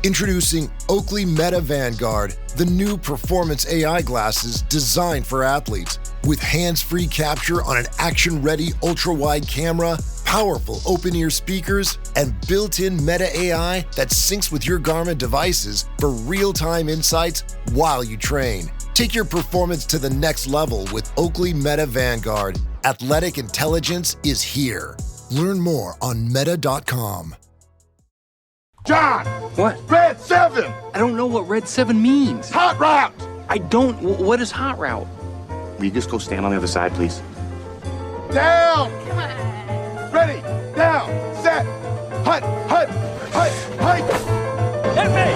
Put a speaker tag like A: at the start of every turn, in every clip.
A: Introducing Oakley Meta Vanguard, the new performance AI glasses designed for athletes. With hands-free capture on an action-ready ultra-wide camera, powerful open-ear speakers, and built-in Meta AI that syncs with your Garmin devices for real-time insights while you train. Take your performance to the next level with Oakley Meta Vanguard. Athletic intelligence is here. Learn more on meta.com.
B: John!
C: What?
B: Red 7!
C: I don't know what Red 7 means.
B: Hot route!
C: I don't. What is hot route?
D: Will you just go stand on the other side, please?
B: Down! Ready, down, set, hut, hut, hut, hut!
C: Hit me!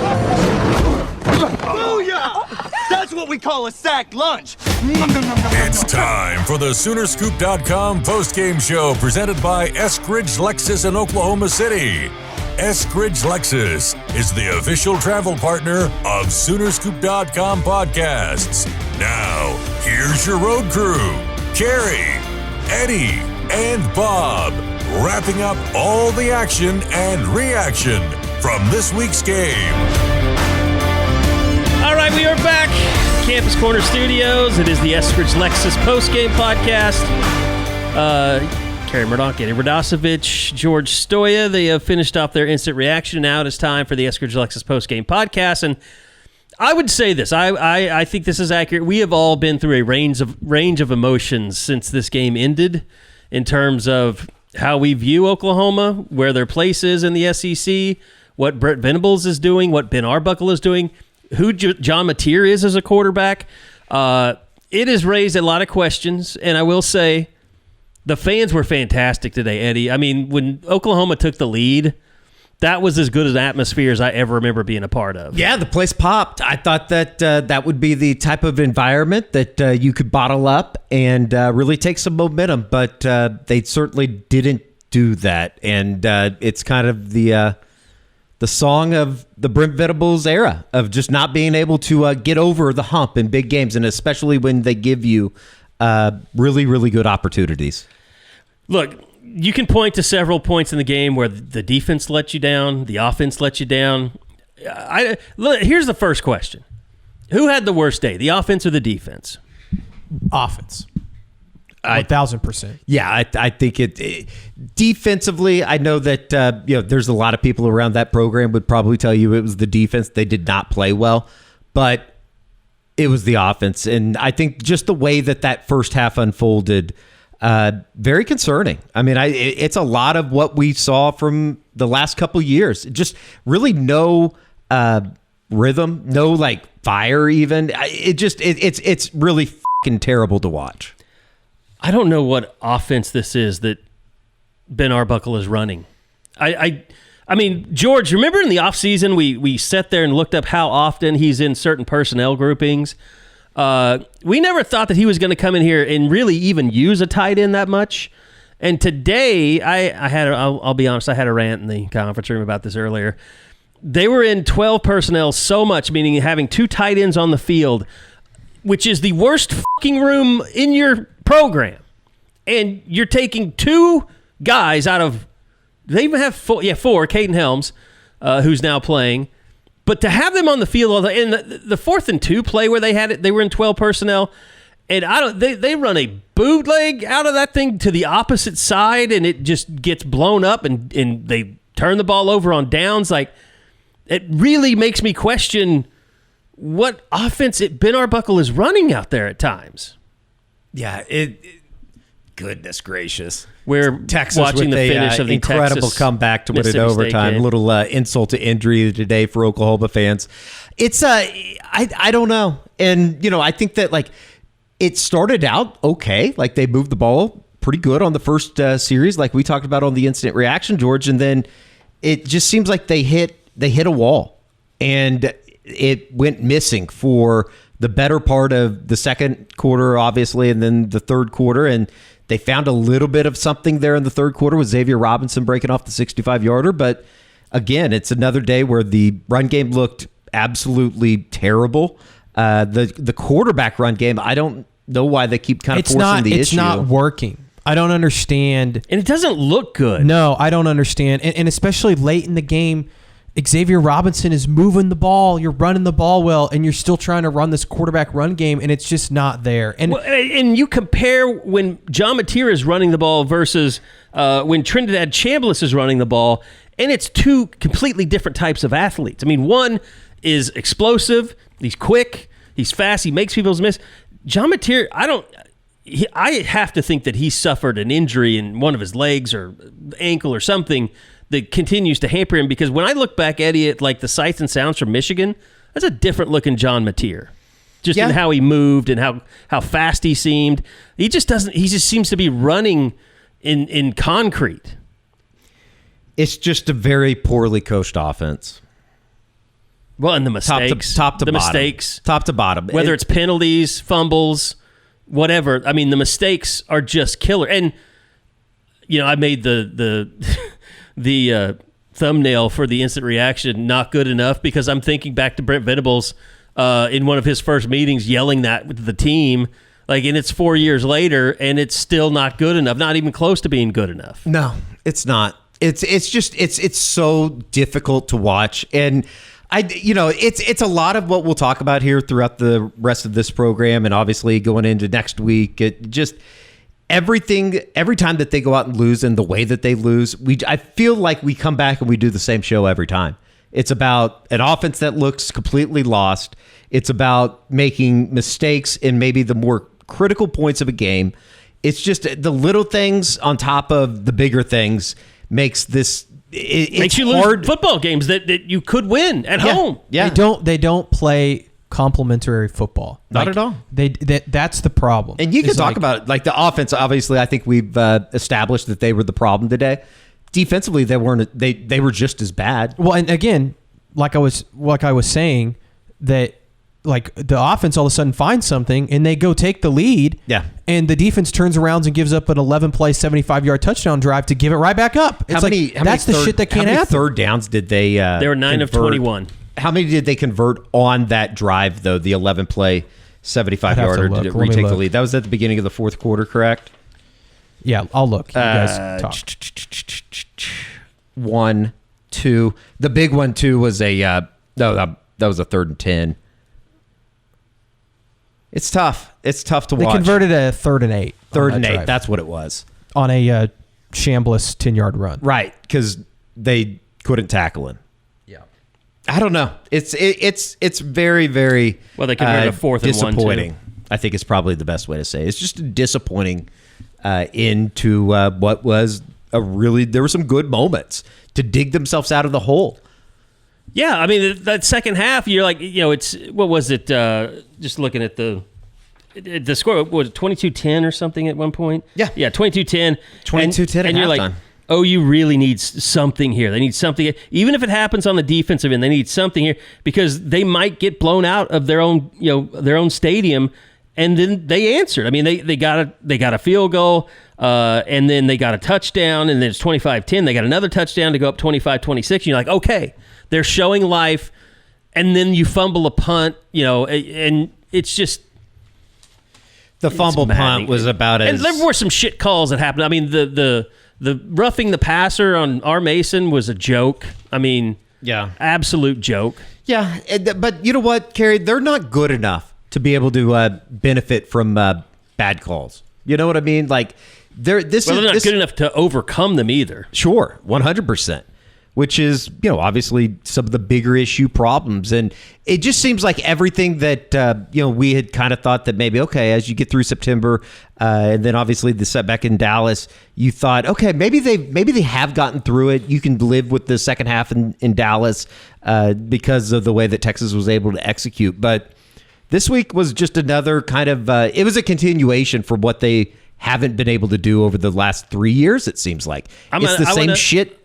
C: Booyah! That's what we call a sack lunch.
E: It's time for the Soonerscoop.com postgame show presented by Eskridge Lexus in Oklahoma City. Eskridge Lexus is the official travel partner of Soonerscoop.com podcasts. Now, here's your road crew, Carey, Eddie, and Bob, wrapping up all the action and reaction from this week's game.
F: All right, we are back. Campus Corner Studios. It is the Eskridge Lexus Postgame podcast. Carey Murdoch, Eddie Radosevich, George Stoya. They have finished off their instant reaction. Now it is time for the Eskridge Lexus Postgame podcast. And I would say this. I think this is accurate. We have all been through a range of emotions since this game ended in terms of how we view Oklahoma, where their place is in the SEC, what Brent Venables is doing, what Ben Arbuckle is doing, who John Mateer is as a quarterback. It has raised a lot of questions, and I will say the fans were fantastic today, Eddie. I mean, when Oklahoma took the lead, that was as good an atmosphere as I ever remember being a part of.
G: Yeah, the place popped. I thought that that would be the type of environment that you could bottle up and really take some momentum, but they certainly didn't do that. And it's kind of the song of the Brent Venables era of just not being able to get over the hump in big games, and especially when they give you really, really good opportunities.
F: Look, you can point to several points in the game where the defense let you down, the offense let you down. Here's the first question. Who had the worst day, the offense or the defense?
H: Offense. 1,000%.
G: Yeah, I think it defensively, I know that there's a lot of people around that program would probably tell you it was the defense. They did not play well, but it was the offense. And I think just the way that first half unfolded, very concerning. I mean, it's a lot of what we saw from the last couple years. Just really no rhythm, no like fire even. It's really fucking terrible to watch.
F: I don't know what offense this is that Ben Arbuckle is running. I mean, George, remember in the offseason we sat there and looked up how often he's in certain personnel groupings? We never thought that he was going to come in here and really even use a tight end that much. And today, I'll be honest, I had a rant in the conference room about this earlier. They were in 12 personnel so much, meaning having two tight ends on the field, which is the worst fucking room in your program. And you're taking two guys out of, they even have four, Caden Helms, who's now playing. But to have them on the field, and the 4th and 2 play where they had it, they were in 12 personnel, and they run a bootleg out of that thing to the opposite side, and it just gets blown up, and they turn the ball over on downs. Like, it really makes me question what offense Ben Arbuckle is running out there at times.
G: Yeah, goodness gracious.
F: We're
G: Texas
F: watching
G: with
F: the finish of the
G: incredible
F: Texas
G: comeback to win it overtime. A little insult to injury today for Oklahoma fans. It's I don't know, and I think that like it started out okay, like they moved the ball pretty good on the first series, like we talked about on the instant reaction, George, and then it just seems like they hit a wall, and it went missing for the better part of the second quarter, obviously, and then the third quarter, and they found a little bit of something there in the third quarter with Xavier Robinson breaking off the 65-yarder. But again, it's another day where the run game looked absolutely terrible. The quarterback run game, I don't know why they keep kind of forcing the issue.
H: It's not working. I don't understand.
F: And it doesn't look good.
H: No, I don't understand. And especially late in the game, Xavier Robinson is moving the ball. You're running the ball well, and you're still trying to run this quarterback run game, and it's just not there.
F: And you compare when John Mateer is running the ball versus when Trinidad Chambliss is running the ball, and it's two completely different types of athletes. I mean, one is explosive. He's quick. He's fast. He makes people miss. John Mateer, I have to think that he suffered an injury in one of his legs or ankle or something that continues to hamper him, because when I look back, Eddie, at like the sights and sounds from Michigan, that's a different looking John Mateer. Just in how he moved and how fast he seemed. He just seems to be running in concrete.
G: It's just a very poorly coached offense.
F: Well, and the mistakes.
G: Top to bottom.
F: Mistakes.
G: Top to bottom.
F: Whether it's penalties, fumbles, whatever. I mean, the mistakes are just killer. And, I made the thumbnail for the instant reaction not good enough, because I'm thinking back to Brent Venables in one of his first meetings yelling that with the team, and it's 4 years later and it's still not good enough, not even close to being good enough.
G: No, it's not. It's so difficult to watch, and it's a lot of what we'll talk about here throughout the rest of this program, and obviously going into next week. It just every time that they go out and lose and the way that they lose, I feel like we come back and we do the same show every time. It's about an offense that looks completely lost. It's about making mistakes in maybe the more critical points of a game. It's just the little things on top of the bigger things makes this.
F: Makes you lose football games that you could win at home.
G: Yeah,
H: they don't play complementary football.
G: Not at all.
H: That's the problem.
G: And you can talk about it, the offense. Obviously, I think we've established that they were the problem today. Defensively, they weren't. They were just as bad.
H: Well, and again, like I was saying, that the offense all of a sudden finds something and they go take the lead.
G: Yeah.
H: And the defense turns around and gives up an 11-play, 75-yard touchdown drive to give it right back up. It's that's the shit that can't happen.
G: How many third downs did they?
F: They were 9 of 21.
G: How many did they convert on that drive, though? The 11-play, 75-yarder to retake the lead. That was at the beginning of the fourth quarter, correct?
H: Yeah, I'll look. You guys talk.
G: 1, 2. The big one, too, was that was a 3rd and 10. It's tough. It's tough to watch.
H: They converted a 3rd and 8.
G: 3rd and 8. That's what it was.
H: On a Chambliss 10-yard run.
G: Right, because they couldn't tackle him.
H: Yeah.
G: I don't know. It's very, very
F: they converted a 4th and 1
G: disappointing. I think it's probably the best way to say it. It's just disappointing into what was there were some good moments to dig themselves out of the hole.
F: Yeah, I mean, that second half, you're like, it's, what was it? Just looking at the score, was it 22-10 or something at one point?
G: Yeah.
F: Yeah, 22-10.
G: 22-10
F: and you're like, OU really needs something here. They need something. Even if it happens on the defensive end, they need something here, because they might get blown out of their own stadium, and then they answered. I mean, they got a field goal, and then they got a touchdown, and then it's 25-10. They got another touchdown to go up 25-26. And you're like, okay, they're showing life, and then you fumble a punt, and it's just
G: the fumble punt was about
F: and there were some shit calls that happened. I mean, the roughing the passer on R. Mason was a joke. I mean,
G: yeah, absolute
F: joke.
G: Yeah, but you know what, Carey? They're not good enough to be able to benefit from bad calls. You know what I mean? They're not
F: good enough to overcome them either.
G: Sure, 100%. Which is, obviously some of the bigger issue problems. And it just seems like everything that, we had kind of thought that maybe, okay, as you get through September, and then obviously the setback in Dallas, you thought, okay, maybe they have gotten through it. You can live with the second half in Dallas because of the way that Texas was able to execute. But this week was just another kind of, it was a continuation for what they haven't been able to do over the last 3 years, it seems like. It's the same shit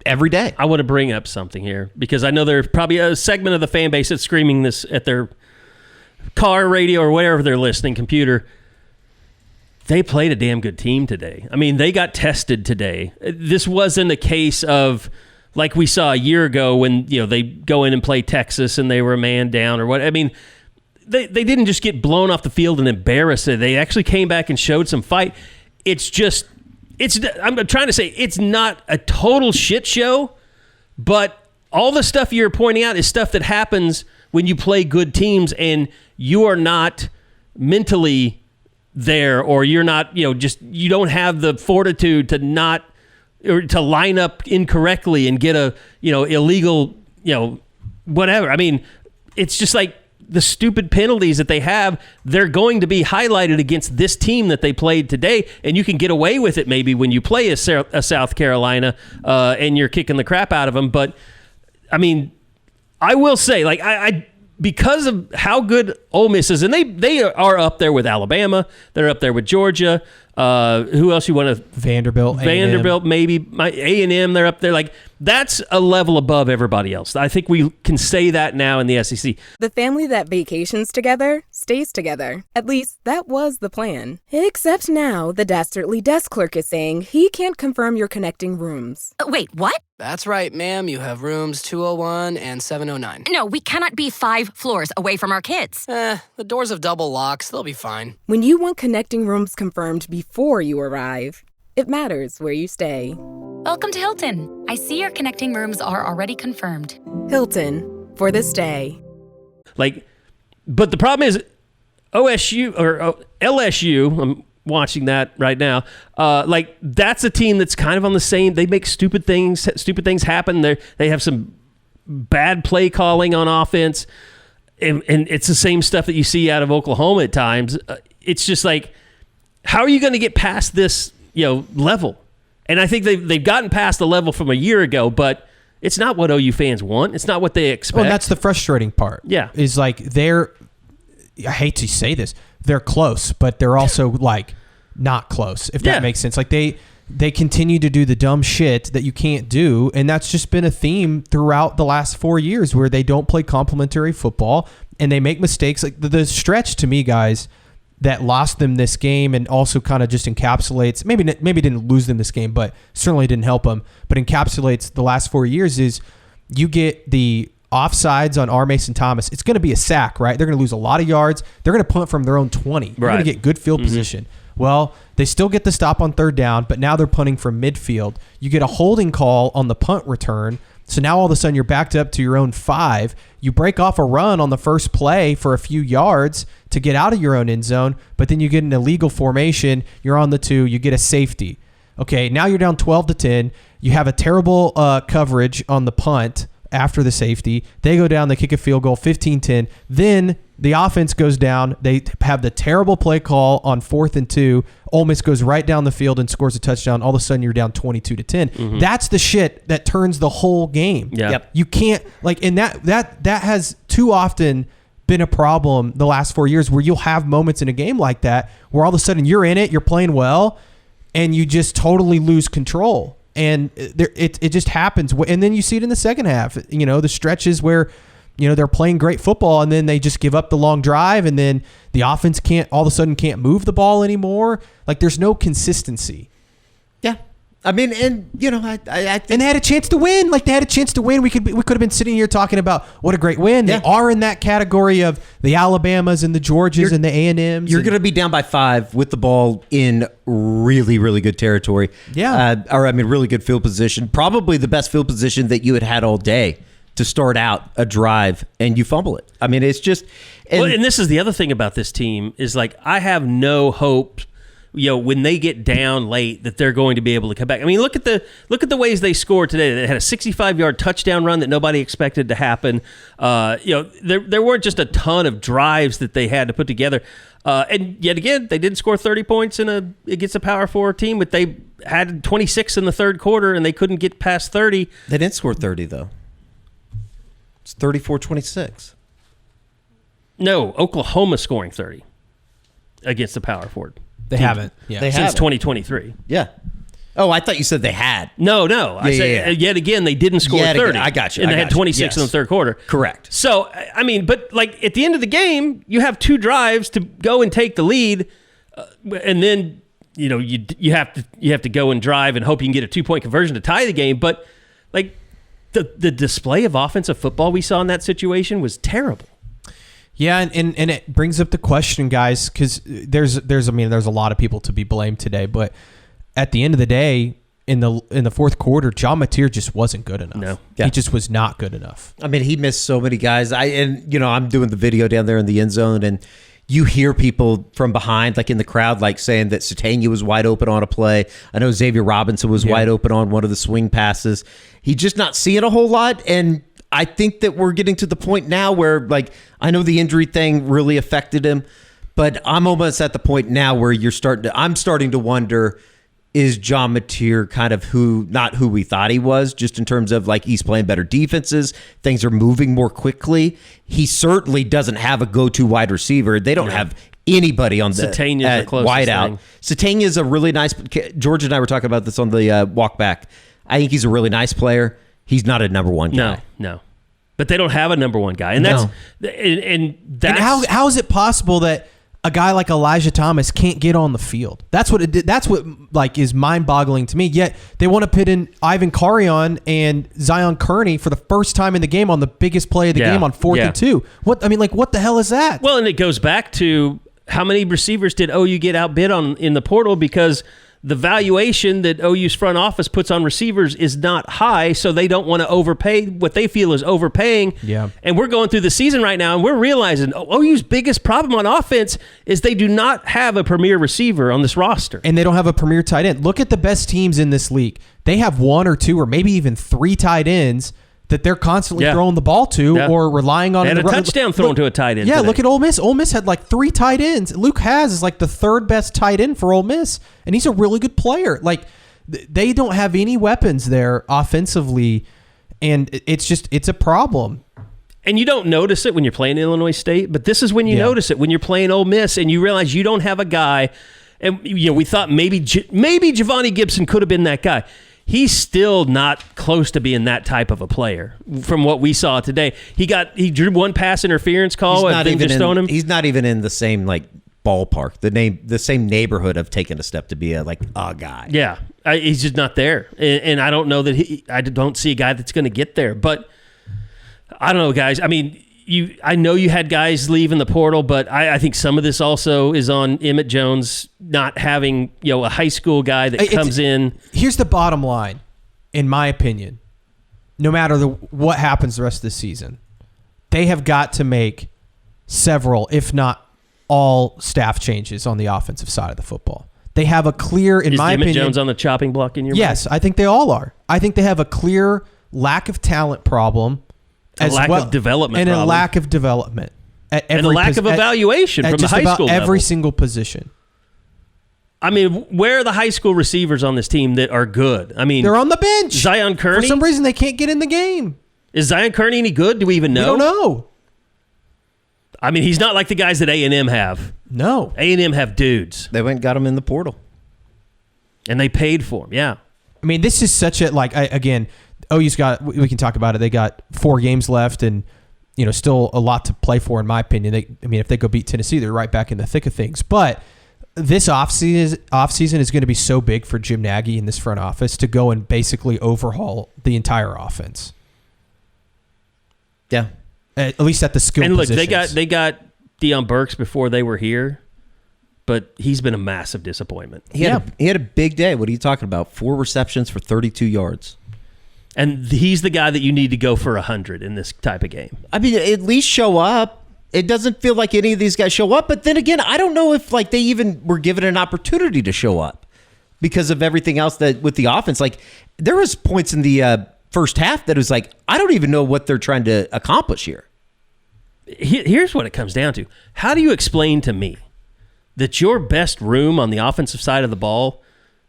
G: every day.
F: I want to bring up something here, because I know there's probably a segment of the fan base that's screaming this at their car radio or whatever they're listening, computer. They played a damn good team today. I mean, they got tested today. This wasn't a case of like we saw a year ago when they go in and play Texas and they were a man down or what. I mean, they didn't just get blown off the field and embarrassed. They actually came back and showed some fight. I'm trying to say it's not a total shit show, but all the stuff you're pointing out is stuff that happens when you play good teams and you are not mentally there, or you're not, you don't have the fortitude to not, or to line up incorrectly and get a, illegal, whatever. I mean, it's just like the stupid penalties that they have, they're going to be highlighted against this team that they played today, and you can get away with it maybe when you play a South Carolina and you're kicking the crap out of them. But, I mean, I will say, like, I because of how good Ole Miss is, and they are up there with Alabama, they're up there with Georgia. Who else you want to?
H: Vanderbilt,
F: maybe A&M. They're up there. Like, that's a level above everybody else. I think we can say that now in the SEC.
I: The family that vacations together stays together. At least that was the plan. Except now the dastardly desk clerk is saying he can't confirm your connecting rooms.
J: Wait, what?
K: That's right, ma'am. You have rooms 201 and 709.
J: No, we cannot be 5 floors away from our kids.
K: The doors have double locks. They'll be fine.
I: When you want connecting rooms confirmed before you arrive, it matters where you stay.
J: Welcome to Hilton. I see your connecting rooms are already confirmed.
I: Hilton, for the stay.
F: Like, but the problem is OSU or LSU, I'm watching that right now. Like, that's a team that's kind of on the same. They make stupid things happen. They have some bad play calling on offense, and it's the same stuff that you see out of Oklahoma at times. It's just like, how are you going to get past this, level? And I think they've gotten past the level from a year ago, but it's not what OU fans want. It's not what they expect.
H: Well, that's the frustrating part.
F: Yeah.
H: Is like I hate to say this, they're close, but they're also like not close, if that makes sense. Like they continue to do the dumb shit that you can't do, and that's just been a theme throughout the last 4 years where they don't play complementary football and they make mistakes. Like the stretch to me, guys, that lost them this game and also kind of just encapsulates, maybe didn't lose them this game, but certainly didn't help them, but encapsulates the last 4 years is you get the offsides on R. Mason Thomas. It's going to be a sack, right? They're going to lose a lot of yards. They're going to punt from their own 20. They're going to get good field position. Well, they still get the stop on third down, but now they're punting from midfield. You get a holding call on the punt return. So now all of a sudden you're backed up to your own 5. You break off a run on the first play for a few yards to get out of your own end zone, but then you get an illegal formation. You're on the 2. You get a safety. Okay, now you're down 12-10. You have a terrible coverage on the punt after the safety. They go down, they kick a field goal, 15-10. Then the offense goes down. They have the terrible play call on 4th and 2. Ole Miss goes right down the field and scores a touchdown. All of a sudden, you're down 22-10. That's the shit that turns the whole game.
F: Yeah. Yep.
H: You can't, like, and that has too often been a problem the last 4 years where you'll have moments in a game like that where all of a sudden you're in it, you're playing well, and you just totally lose control. And it just happens. And then you see it in the second half. The stretches where they're playing great football and then they just give up the long drive and then the offense all of a sudden can't move the ball anymore. Like, there's no consistency.
G: Yeah. I mean, and I think,
H: and they had a chance to win. Like, they had a chance to win. We could have been sitting here talking about what a great win.
G: Yeah.
H: They are in that category of the Alabamas and the Georgias and the A&Ms.
G: You're going to be down by 5 with the ball in really, really good territory.
H: Yeah.
G: Really good field position. Probably the best field position that you had all day to start out a drive, and you fumble it. I mean, it's just...
F: And this is the other thing about this team is, like, I have no hope, when they get down late, that they're going to be able to come back. I mean, look at the ways they scored today. They had a 65-yard touchdown run that nobody expected to happen. There weren't just a ton of drives that they had to put together. And yet again, they didn't score 30 points against a Power 4 team, but they had 26 in the third quarter, and they couldn't get past 30.
G: They didn't score 30, though. It's 34-26.
F: No, Oklahoma scoring 30 against the Power 4.
H: They haven't. Yeah.
F: Since 2023.
G: Yeah. Oh, I thought you said they had.
F: No. I said yet again they didn't score 30.
G: I got you.
F: And they had 26 in the third quarter.
G: Correct.
F: So, I mean, but like at the end of the game, you have 2 drives to go and take the lead, and then you have to go and drive and hope you can get a 2-point conversion to tie the game. But like the display of offensive football we saw in that situation was terrible.
H: Yeah, and it brings up the question, guys, because there's a lot of people to be blamed today, but at the end of the day, in the fourth quarter, John Mateer just wasn't good enough.
F: No.
G: Yeah.
H: He just was not good enough.
G: I mean, he missed so many guys. I'm doing the video down there in the end zone, and you hear people from behind, like in the crowd, like saying that Satania was wide open on a play. I know Xavier Robinson was wide open on one of the swing passes. He's just not seeing a whole lot, and I think that we're getting to the point now where, like, I know the injury thing really affected him, but I'm almost at the point now where I'm starting to wonder, is John Mateer kind of not who we thought he was, just in terms of, like, he's playing better defenses, things are moving more quickly. He certainly doesn't have a go-to wide receiver. They don't have anybody on the wide out. Satania is a really nice. George and I were talking about this on the walk back. I think he's a really nice player. He's not a number one guy.
F: No. But they don't have a number one guy, and that's
H: how is it possible that a guy like Elijah Thomas can't get on the field? That's what like is mind-boggling to me. Yet they want to put in Ivan Carey and Zion Kearney for the first time in the game on the biggest play of the game on 4th and 2. What the hell is that?
F: Well, and it goes back to how many receivers did OU get outbid on in the portal, because the valuation that OU's front office puts on receivers is not high, so they don't want to overpay what they feel is overpaying.
H: Yeah.
F: And we're going through the season right now, and we're realizing OU's biggest problem on offense is they do not have a premier receiver on this roster.
H: And they don't have a premier tight end. Look at the best teams in this league. They have 1 or 2 or maybe even 3 tight ends that they're constantly throwing the ball to or relying on.
F: And a touchdown thrown to a tight end.
H: Yeah,
F: today.
H: Look at Ole Miss. Ole Miss had like 3 tight ends. Luke Haas is like the 3rd best tight end for Ole Miss, and he's a really good player. Like, they don't have any weapons there offensively, and it's a problem.
F: And you don't notice it when you're playing Illinois State, but this is when you notice it, when you're playing Ole Miss and you realize you don't have a guy. And we thought maybe Giovanni Gibson could have been that guy. He's still not close to being that type of a player from what we saw today. He drew 1 pass interference call and then just on him.
G: He's not even in the same ballpark, the same neighborhood of taking a step to be a guy.
F: Yeah, he's just not there, and I don't know that I don't see a guy that's going to get there. But I don't know, guys. I mean, I know you had guys leave in the portal, but I think some of this also is on Emmett Jones not having a high school guy that comes in.
H: Here's the bottom line, in my opinion. No matter what happens the rest of the season, they have got to make several, if not all, staff changes on the offensive side of the football. They have a clear, in my opinion...
F: Is Emmett Jones on the chopping block in your mind?
H: Yes, I think they all are. I think they have a clear lack of talent problem.
F: A lack of development
H: and
F: problem.
H: A lack of development.
F: And a lack of evaluation from the high school level.
H: Every single position.
F: I mean, where are the high school receivers on this team that are good? I mean,
H: they're on the bench.
F: Zion Kearney?
H: For some reason, they can't get in the game.
F: Is Zion Kearney any good? Do we even know?
H: We don't know.
F: I mean, he's not like the guys that A&M have.
H: No.
F: A&M have dudes.
G: They went and got him in the portal.
F: And they paid for him, yeah.
H: I mean, this is such a, again... OU's got, we can talk about it. They got 4 games left and, still a lot to play for, in my opinion. If they go beat Tennessee, they're right back in the thick of things. But this offseason is going to be so big for Jim Nagy in this front office to go and basically overhaul the entire offense.
G: Yeah.
H: At least at the skill positions.
F: And look, they got Deion Burks before they were here, but he's been a massive disappointment.
G: He had a big day. What are you talking about? 4 receptions for 32 yards.
F: And he's the guy that you need to go for 100 in this type of game.
G: I mean, at least show up. It doesn't feel like any of these guys show up. But then again, I don't know if they even were given an opportunity to show up because of everything else that with the offense. There was points in the first half that was I don't even know what they're trying to accomplish here.
F: Here's what it comes down to. How do you explain to me that your best room on the offensive side of the ball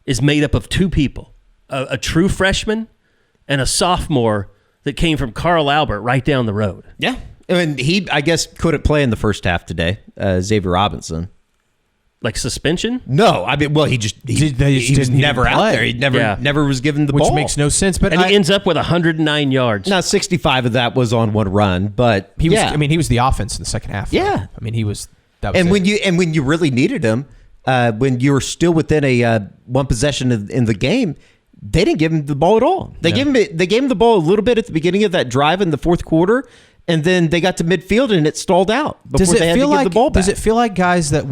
F: is made up of 2 people, a true freshman and a sophomore that came from Carl Albert right down the road?
G: Yeah. And he, I guess, couldn't play in the first half today, Xavier Robinson.
F: Like suspension?
G: No. I mean, well, he was never out there. He never was given the ball.
H: Which makes no sense. But
F: he ends up with 109 yards.
G: Now, 65 of that was on one run, but
H: he was the offense in the second half.
G: Yeah.
H: I mean, he was... That was
G: and
H: it.
G: when you really needed him, when you were still within a one possession in the game, they didn't give him the ball at all. They gave him the ball a little bit at the beginning of that drive in the fourth quarter, and then they got to midfield and it stalled out before they had to give the ball back.
H: Does it feel like, guys, that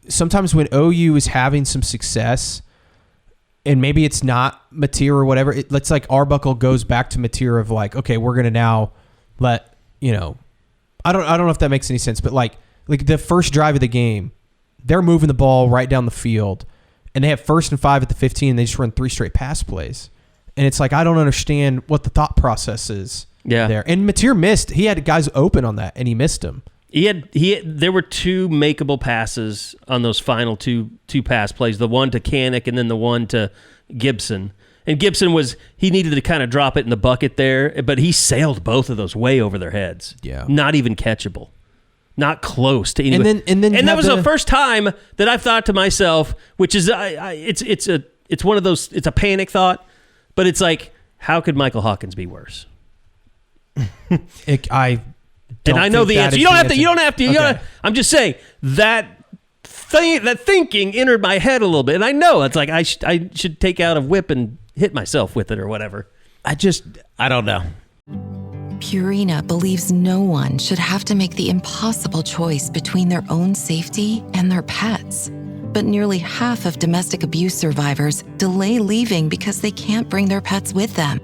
H: sometimes when OU is having some success, and maybe it's not Mateer or whatever. It's like Arbuckle goes back to Mateer of like, okay, we're gonna now let I don't know if that makes any sense, but like the first drive of the game, they're moving the ball right down the field, and they have 1st and 5 at the 15, and they just run 3 straight pass plays, and it's like I don't understand what the thought process is there. And Mateer missed; he had guys open on that, and he missed them.
F: There were 2 makeable passes on those final two pass plays, the one to Kanik and then the one to Gibson. And Gibson he needed to kind of drop it in the bucket there, but he sailed both of those way over their heads.
H: Yeah.
F: Not even catchable. Not close to anyone.
H: And
F: that was the first time that I've thought to myself, which is it's one of those, it's a panic thought, but it's like, how could Michael Hawkins be worse?
H: And I
F: know the answer. You don't have to.
H: Okay.
F: I'm just saying that thinking entered my head a little bit, and I know it's like I should take out a whip and hit myself with it or whatever.
G: I don't know.
L: Purina believes no one should have to make the impossible choice between their own safety and their pets. But nearly half of domestic abuse survivors delay leaving because they can't bring their pets with them.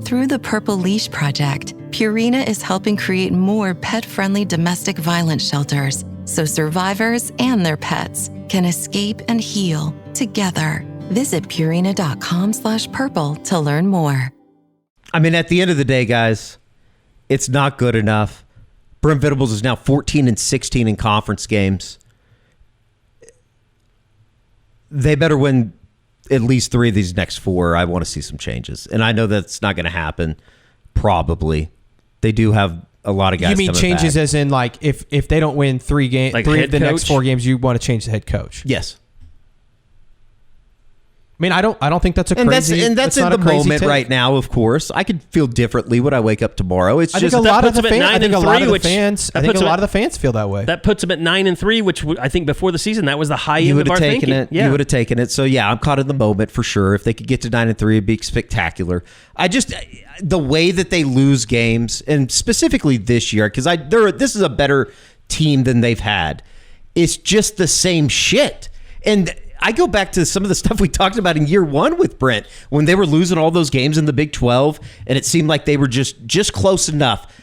L: Through the Purple Leash Project, Purina is helping create more pet-friendly domestic violence shelters so survivors and their pets can escape and heal together. Visit Purina.com/purple to learn more.
G: I mean, at the end of the day, guys, it's not good enough. Brent Venables is now 14-16 in conference games. They better win at least 3 of these next 4. I want to see some changes. And I know that's not going to happen, probably. They do have a lot of guys.
H: You mean changes
G: back.
H: as in like if they don't win 3 games,
F: like
H: 3 of the
F: coach?
H: next 4 games, you want to change the head coach?
G: Yes.
H: I mean, I don't think that's a crazy.
G: And that's in the moment right now. Of course, I could feel differently when I wake up tomorrow. It's
H: I
G: just
H: think a lot of the fans. I think a lot of the
F: which-
H: fans. I
F: that
H: think
F: puts
H: a
F: them
H: lot of the fans feel that way.
F: That puts them at 9-3, which I think before the season that was the high end of our
G: taken
F: thinking.
G: it.
F: Yeah.
G: You would have taken it. So yeah, I'm caught in the moment for sure. If they could get to 9-3, it'd be spectacular. The way that they lose games, and specifically this year, because this is a better team than they've had. It's just the same shit. And I go back to some of the stuff we talked about in year 1 with Brent, when they were losing all those games in the Big 12, and it seemed like they were just close enough.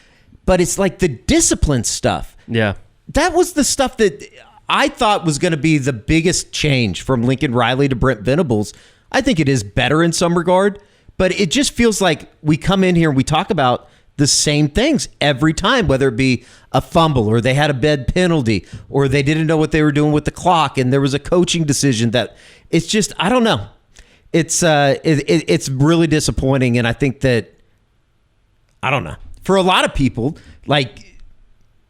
G: But it's like the discipline stuff.
F: Yeah.
G: That was the stuff that I thought was going to be the biggest change from Lincoln Riley to Brent Venables. I think it is better in some regard, but it just feels like we come in here and we talk about the same things every time, whether it be a fumble or they had a bad penalty or they didn't know what they were doing with the clock and there was a coaching decision that it's just, I don't know. It's really disappointing. And I think that, I don't know, for a lot of people, like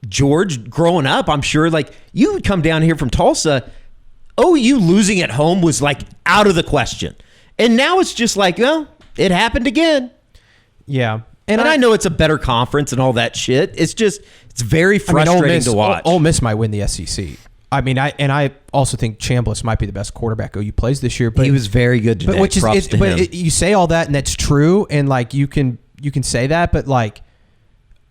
G: George growing up, I'm sure like you would come down here from Tulsa, OU losing at home was like out of the question. And now it's just like, well, it happened again.
H: Yeah.
G: And I know it's a better conference and all that shit. It's just, it's very frustrating to watch.
H: Ole Miss might win the SEC. I mean, I also think Chambliss might be the best quarterback OU plays this year. But
G: he was very good today.
H: You say all that, and that's true, and like you can say that, but like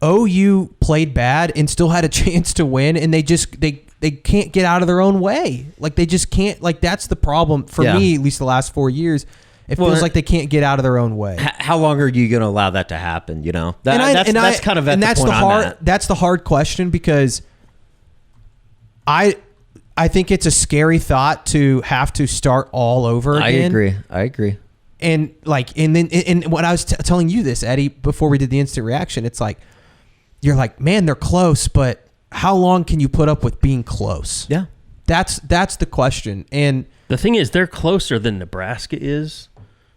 H: OU played bad and still had a chance to win, and they can't get out of their own way. Like they just can't. Like that's the problem for me, at least the last 4 years. It feels like they can't get out of their own way.
G: How long are you going to allow that to happen? You know, that's kind of at the point I'm at.
H: That's the hard question, because I think it's a scary thought to have to start all over again.
G: I agree.
H: And like, and when I was telling you this, Eddie, before we did the instant reaction, it's like you're like, man, they're close, but how long can you put up with being close?
G: Yeah,
H: that's the question. And
F: the thing is, they're closer than Nebraska is.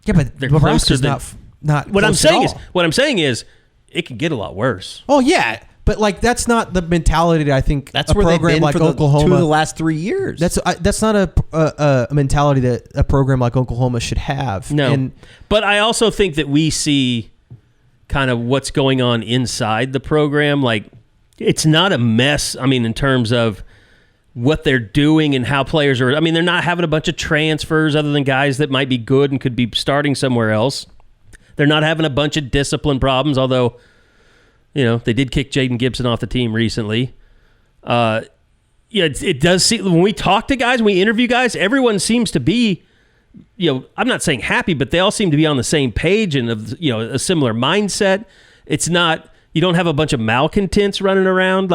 H: Yeah, but
F: they're
H: Nebraska's not.
F: What I'm saying is, it could get a lot worse.
H: Oh yeah, but like that's not the mentality that I think
G: that's where they've been
H: like
G: for
H: Oklahoma,
G: 2 of the last 3 years.
H: That's not a mentality that a program like Oklahoma should have.
F: No, but I also think that we see kind of what's going on inside the program. Like it's not a mess. I mean, in terms of what they're doing and how players are. I mean, they're not having a bunch of transfers other than guys that might be good and could be starting somewhere else. They're not having a bunch of discipline problems, although, you know, they did kick Jaden Gibson off the team recently. It does seem, when we talk to guys, when we interview guys, everyone seems to be I'm not saying happy, but they all seem to be on the same page and a similar mindset. It's not, you don't have a bunch of malcontents running around.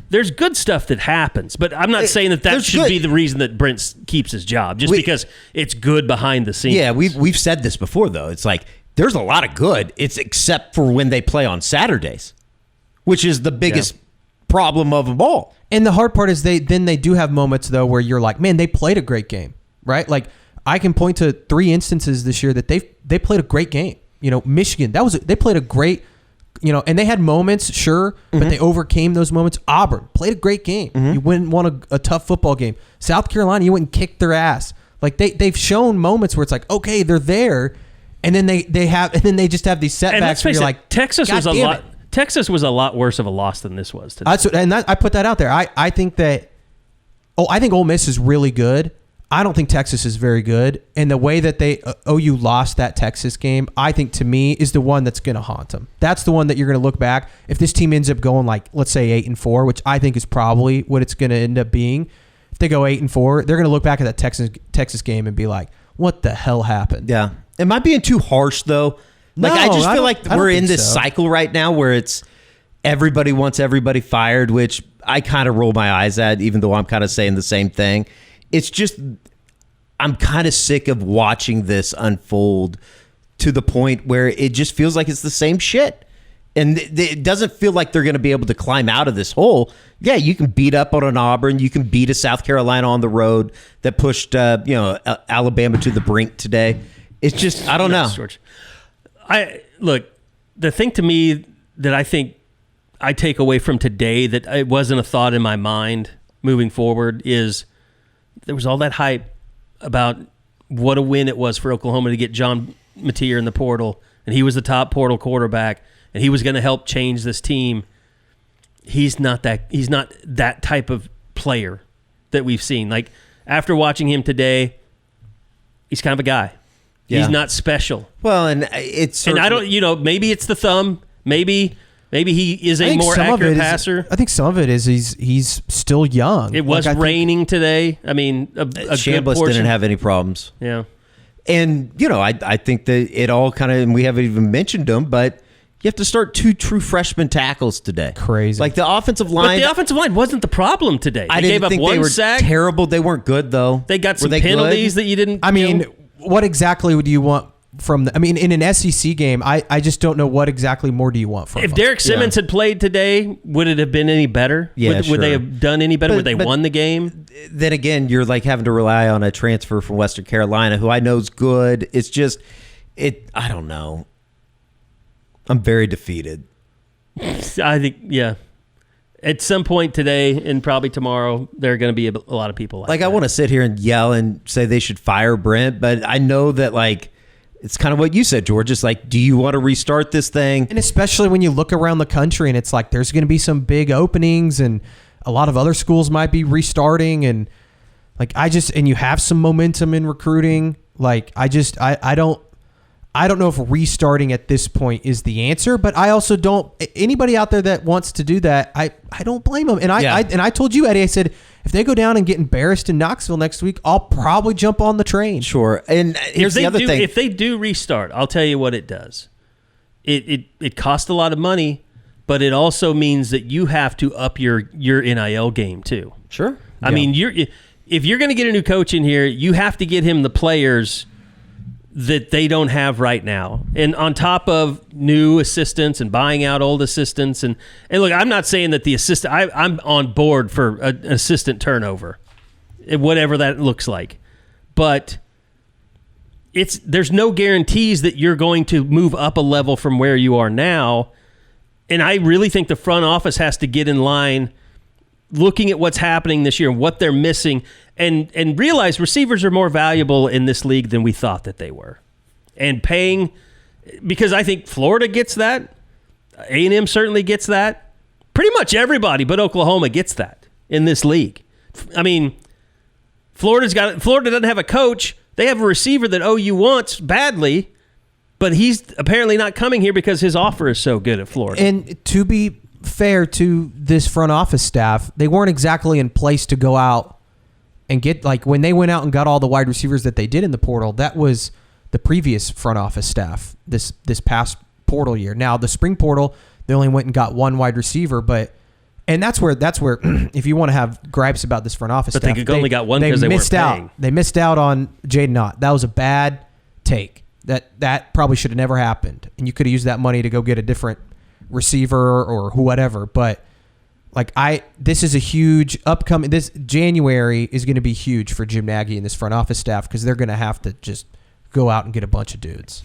F: There's good stuff that happens, but I'm not saying that should be the reason that Brent keeps his job, because it's good behind the scenes.
G: Yeah, we've said this before, though. It's like, there's a lot of good. It's except for when they play on Saturdays, which is the biggest problem of them all.
H: And the hard part is they do have moments, though, where you're like, man, they played a great game, right? Like, I can point to 3 instances this year that they played a great game. Michigan, they played a great, and they had moments, sure, but they overcame those moments. Auburn played a great game. You went and won a tough football game. South Carolina, you went and kicked their ass. Like they've shown moments where it's like, okay, they're there, and then they just have these setbacks where you're like,
F: Texas was a lot worse of a loss than this was today.
H: I put that out there. I think Ole Miss is really good. I don't think Texas is very good. And the way that OU lost that Texas game, I think, to me, is the one that's going to haunt them. That's the one that you're going to look back. If this team ends up going, like, let's say 8-4, which I think is probably what it's going to end up being. If they go 8-4, they're going to look back at that Texas game and be like, what the hell happened?
G: Yeah. Am I being too harsh, though? I just feel like we're in this cycle right now where it's everybody wants everybody fired, which I kind of roll my eyes at, even though I'm kind of saying the same thing. It's just, I'm kind of sick of watching this unfold to the point where it just feels like it's the same shit. And it doesn't feel like they're going to be able to climb out of this hole. Yeah, you can beat up on an Auburn. You can beat a South Carolina on the road that pushed Alabama to the brink today. It's just, I don't know.
F: George. Look, the thing to me that I think I take away from today that it wasn't a thought in my mind moving forward is there was all that hype about what a win it was for Oklahoma to get John Mateer in the portal, and he was the top portal quarterback, and he was going to help change this team. He's not that type of player that we've seen. Like, after watching him today, he's kind of a guy. Yeah. He's not special.
G: Well, and it's
F: and I don't, maybe it's the thumb, maybe he is a more accurate passer.
H: I think some of it is he's still young.
F: It was raining today. I mean, a
G: Chambliss didn't have any problems.
F: Yeah.
G: And, I think that it all kind of, and we haven't even mentioned them, but you have to start 2 true freshman tackles today.
H: Crazy.
G: Like the offensive line.
F: But the offensive line wasn't the problem today.
G: I didn't think they were terrible. They weren't good, though.
F: They got some penalties that you didn't.
H: I mean, what exactly would you want from in an SEC game? I just don't know what exactly more do you want from them.
F: If Derek Simmons had played today, would it have been any better?
G: Yeah,
F: would they have done any better? Would they won the game?
G: Then again, you're like having to rely on a transfer from Western Carolina, who I know is good. It's just, I don't know. I'm very defeated.
F: I think, yeah. At some point today and probably tomorrow, there are going to be a lot of people like that.
G: I want to sit here and yell and say they should fire Brent, but I know that, it's kind of what you said, George. It's like, do you want to restart this thing?
H: And especially when you look around the country and it's like there's going to be some big openings and a lot of other schools might be restarting, and and you have some momentum in recruiting. I don't know if restarting at this point is the answer, but I also don't. Anybody out there that wants to do that, I don't blame them. And I told you, Eddie, I said, if they go down and get embarrassed in Knoxville next week, I'll probably jump on the train.
G: Sure. And here's the other thing:
F: if they do restart, I'll tell you what it does. It costs a lot of money, but it also means that you have to up your NIL game too.
G: Sure.
F: I mean, if you're going to get a new coach in here, you have to get him the players that they don't have right now. And on top of new assistants and buying out old assistants. And look, I'm not saying that the assistant, I'm on board for an assistant turnover, whatever that looks like. But there's no guarantees that you're going to move up a level from where you are now. And I really think the front office has to get in line looking at what's happening this year and what they're missing, and realize receivers are more valuable in this league than we thought that they were. And paying, because I think Florida gets that, A&M certainly gets that, pretty much everybody but Oklahoma gets that in this league. I mean, Florida doesn't have a coach. They have a receiver that OU wants badly, but he's apparently not coming here because his offer is so good at Florida.
H: And to be fair to this front office staff, they weren't exactly in place to go out and get like when they went out and got all the wide receivers that they did in the portal, that was the previous front office staff this past portal year. Now the spring portal, they only went and got one wide receiver, and that's where if you want to have gripes about this front office
F: but
H: staff,
F: they only got one because they
H: missed
F: weren't
H: out.
F: paying.
H: They missed out on Jaden Ott. That was a bad take. That probably should have never happened, and you could have used that money to go get a different receiver or whatever. But this is a huge upcoming. This January is going to be huge for Jim Nagy and this front office staff because they're going to have to just go out and get a bunch of dudes.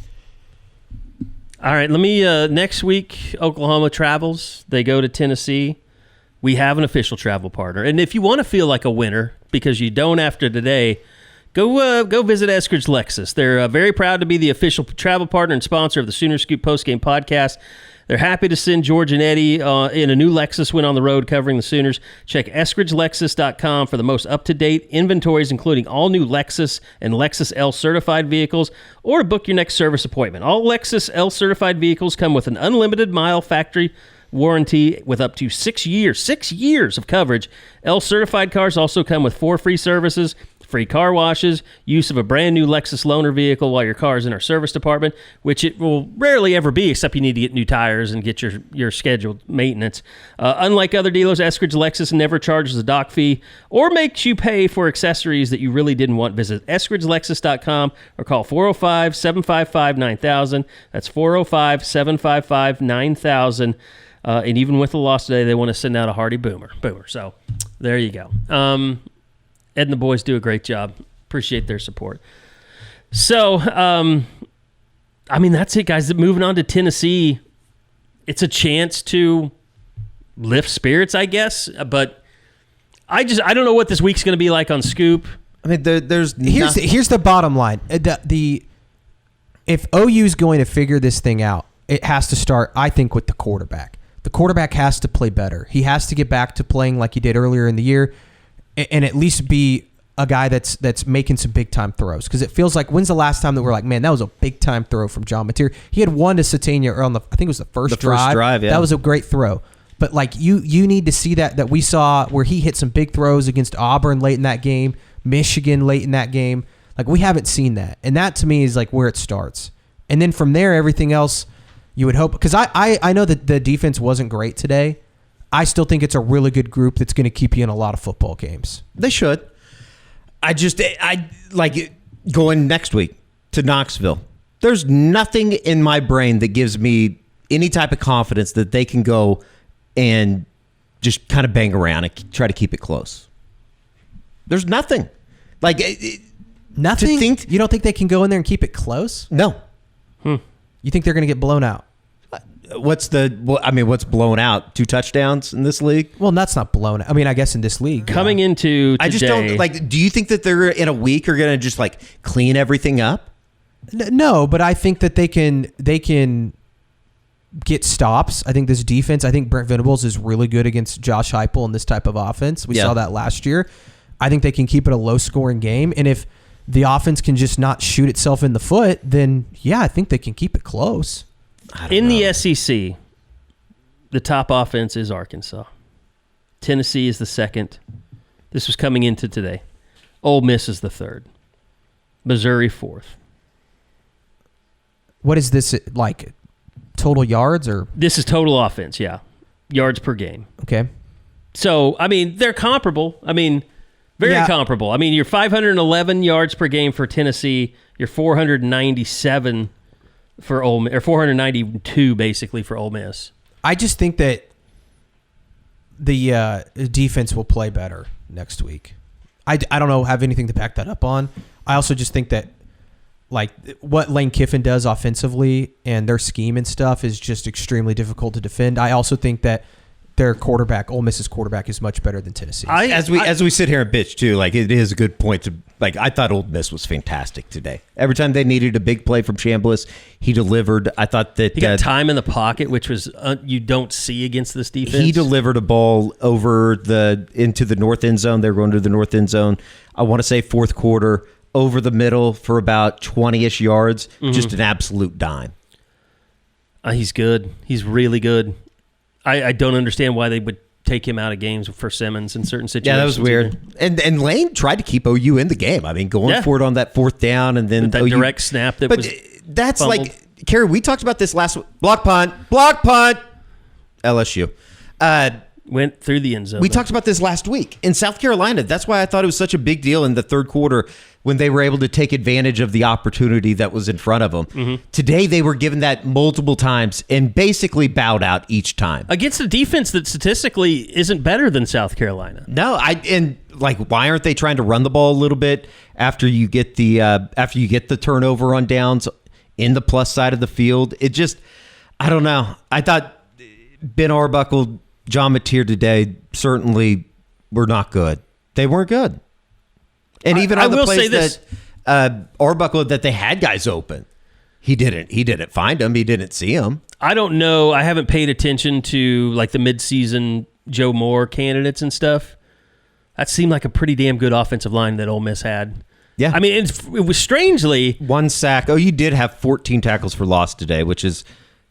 F: All right, let me. Next week, Oklahoma travels. They go to Tennessee. We have an official travel partner, and if you want to feel like a winner because you don't after today, go visit Eskridge Lexus. They're very proud to be the official travel partner and sponsor of the Sooner Scoop Postgame podcast. They're happy to send George and Eddie in a new Lexus when on the road covering the Sooners. Check EskridgeLexus.com for the most up-to-date inventories, including all new Lexus and Lexus L certified vehicles, or to book your next service appointment. All Lexus L certified vehicles come with an unlimited mile factory warranty with up to 6 years. 6 years of coverage. L certified cars also come with 4 free services, free car washes, use of a brand new Lexus loaner vehicle while your car is in our service department, which it will rarely ever be, except you need to get new tires and get your scheduled maintenance. Unlike other dealers, Eskridge Lexus never charges a dock fee or makes you pay for accessories that you really didn't want. Visit EskridgeLexus.com or call 405-755-9000. That's 405-755-9000. And even with the loss today, they want to send out a hearty boomer. So there you go. Ed and the boys do a great job. Appreciate their support. So, that's it, guys. Moving on to Tennessee, it's a chance to lift spirits, I guess. But I don't know what this week's going to be like on Scoop.
G: I mean, here's
H: the bottom line. If OU's going to figure this thing out, it has to start, I think, with the quarterback. The quarterback has to play better. He has to get back to playing like he did earlier in the year, and at least be a guy that's making some big-time throws. Because it feels like, when's the last time that we're like, man, that was a big-time throw from John Mateer? He had one to Satania on I think it was the first drive.
G: Yeah.
H: That was a great throw. But like you need to see that we saw where he hit some big throws against Auburn late in that game, Michigan late in that game. Like, we haven't seen that. And that, to me, is like where it starts. And then from there, everything else you would hope. Because I know that the defense wasn't great today. I still think it's a really good group that's going to keep you in a lot of football games.
G: They should. I like going next week to Knoxville. There's nothing in my brain that gives me any type of confidence that they can go and just kind of bang around and try to keep it close. There's nothing.
H: Nothing? You don't think they can go in there and keep it close?
G: No.
H: You think they're going to get blown out?
G: What's blown out? 2 touchdowns in this league?
H: Well, that's not blown out. I mean, I guess in this league.
F: Coming into today,
G: I just don't do you think that they're in a week are going to just clean everything up?
H: No, but I think that they can get stops. I think this defense, I think Brent Venables is really good against Josh Heupel in this type of offense. We saw that last year. I think they can keep it a low-scoring game, and if the offense can just not shoot itself in the foot, then yeah, I think they can keep it close.
F: In the SEC, the top offense is Arkansas. Tennessee is the second. This was coming into today. Ole Miss is the third. Missouri fourth.
H: What is this, like total yards or?
F: This is total offense, yeah. Yards per game.
H: Okay.
F: So, I mean, they're comparable. I mean, very comparable. I mean, you're 511 yards per game for Tennessee. You're 497 for Ole Miss, or 492 basically for Ole Miss.
H: I just think that the defense will play better next week. I don't have anything to back that up on. I also just think that like what Lane Kiffin does offensively and their scheme and stuff is just extremely difficult to defend. I also think that their quarterback, Ole Miss's quarterback, is much better than Tennessee's.
G: As we sit here and bitch too, it is a good point to I thought Ole Miss was fantastic today. Every time they needed a big play from Chambliss, he delivered. I thought that
F: he got time in the pocket, which was you don't see against this defense.
G: He delivered a ball into the north end zone. They were going to the north end zone. I want to say fourth quarter, over the middle for about 20-ish yards. Mm-hmm. Just an absolute dime.
F: He's good. He's really good. I don't understand why they would take him out of games for Simmons in certain situations.
G: Yeah, that was weird. And Lane tried to keep OU in the game. I mean, going for it on that fourth down and then
F: with that
G: OU,
F: direct snap that
G: but
F: was
G: that's
F: fumbled.
G: like, Carey, we talked about this last block punt, LSU.
F: Went through the end zone.
G: We talked about this last week in South Carolina. That's why I thought it was such a big deal in the third quarter when they were able to take advantage of the opportunity that was in front of them.
F: Mm-hmm.
G: Today, they were given that multiple times and basically bowed out each time.
F: Against a defense that statistically isn't better than South Carolina.
G: No, why aren't they trying to run the ball a little bit after you get the turnover on downs in the plus side of the field? It just, I don't know. I thought Ben Arbuckle, John Mateer today certainly were not good. They weren't good. And even on the plays that Arbuckle, that they had guys open, he didn't find them. He didn't see them.
F: I don't know. I haven't paid attention to like the midseason Joe Moore candidates and stuff. That seemed like a pretty damn good offensive line that Ole Miss had.
G: Yeah.
F: I mean, it was strangely...
G: One sack. Oh, you did have 14 tackles for loss today, which is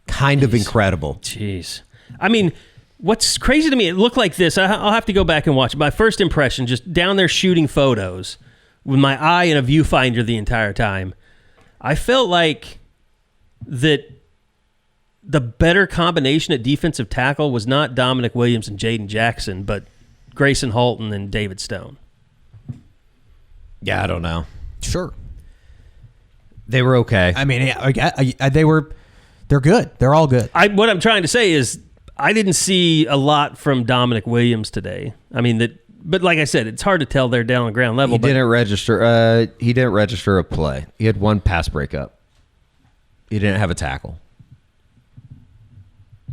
G: kind of incredible.
F: Jeez. I mean... What's crazy to me, it looked like this. I'll have to go back and watch it. My first impression, just down there shooting photos with my eye in a viewfinder the entire time, I felt like that the better combination at defensive tackle was not Dominic Williams and Jaden Jackson, but Grayson Halton and David Stone.
G: Yeah, I don't know.
H: Sure.
G: They were okay.
H: I mean, they're good. They're all good.
F: What I'm trying to say is I didn't see a lot from Dominic Williams today. I mean, but like I said, it's hard to tell they're down on ground level.
G: He didn't register a play. He had one pass breakup. He didn't have a tackle.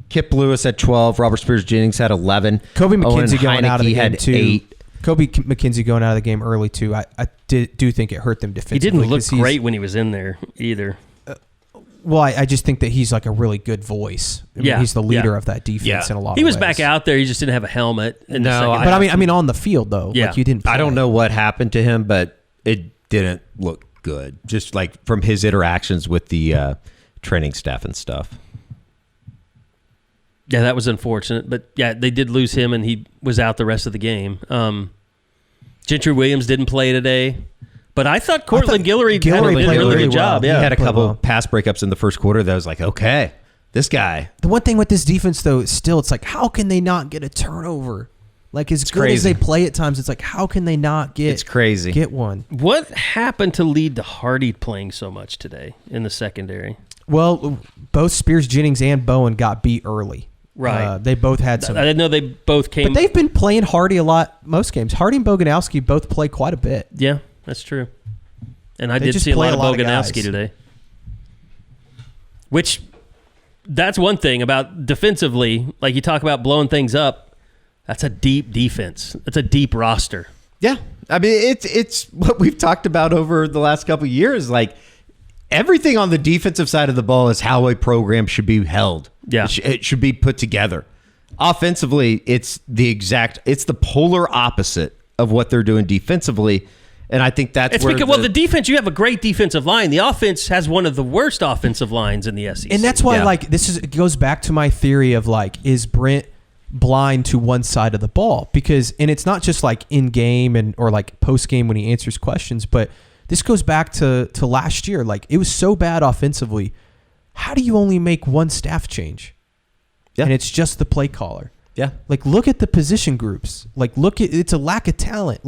G: Kip Lewis had 12. Robert Spears-Jennings had 11.
H: Kobe McKenzie going out of the game
G: had
H: too.
G: 8.
H: Kobe McKenzie going out of the game early too. I do think it hurt them defensively.
F: He didn't look great when he was in there either.
H: Well, I just think that he's like a really good voice. I mean, he's the leader of that defense in a lot of ways.
F: He was back out there. He just didn't have a helmet. But
H: I mean on the field though.
F: Yeah.
H: Like you didn't play.
G: I don't know what happened to him, but it didn't look good. Just like from his interactions with the training staff and stuff.
F: Yeah, that was unfortunate. But yeah, they did lose him, and he was out the rest of the game. Gentry Williams didn't play today. But I thought Cortland Guillory did a really good job.
G: He
F: Yeah,
G: had a couple pass breakups in the first quarter that was like, okay, this guy.
H: The one thing with this defense, though, is still, it's like, how can they not get a turnover? Like, as good as they play at times, it's like, how can they not get one?
F: What happened to lead to Hardy playing so much today in the secondary?
H: Well, both Spears-Jennings and Bowen got beat early.
F: Right.
H: They both had some.
F: I didn't know they both came.
H: But they've been playing Hardy a lot most games. Hardy and Boganowski both play quite a bit.
F: Yeah. That's true. And I did see a lot of Boganowski today. Which, that's one thing about defensively, like you talk about blowing things up, that's a deep defense. That's a deep roster.
G: Yeah. I mean, it's what we've talked about over the last couple of years. Like, everything on the defensive side of the ball is how a program should be held.
F: Yeah.
G: It should be put together. Offensively, it's the polar opposite of what they're doing defensively. And I think that's where
F: the defense, you have a great defensive line. The offense has one of the worst offensive lines in the SEC.
H: And that's why, it goes back to my theory of, is Brent blind to one side of the ball? And it's not just, in game or, post game when he answers questions, but this goes back to last year. It was so bad offensively. How do you only make one staff change? Yeah. And it's just the play caller.
G: Yeah.
H: Look at the position groups. It's a lack of talent.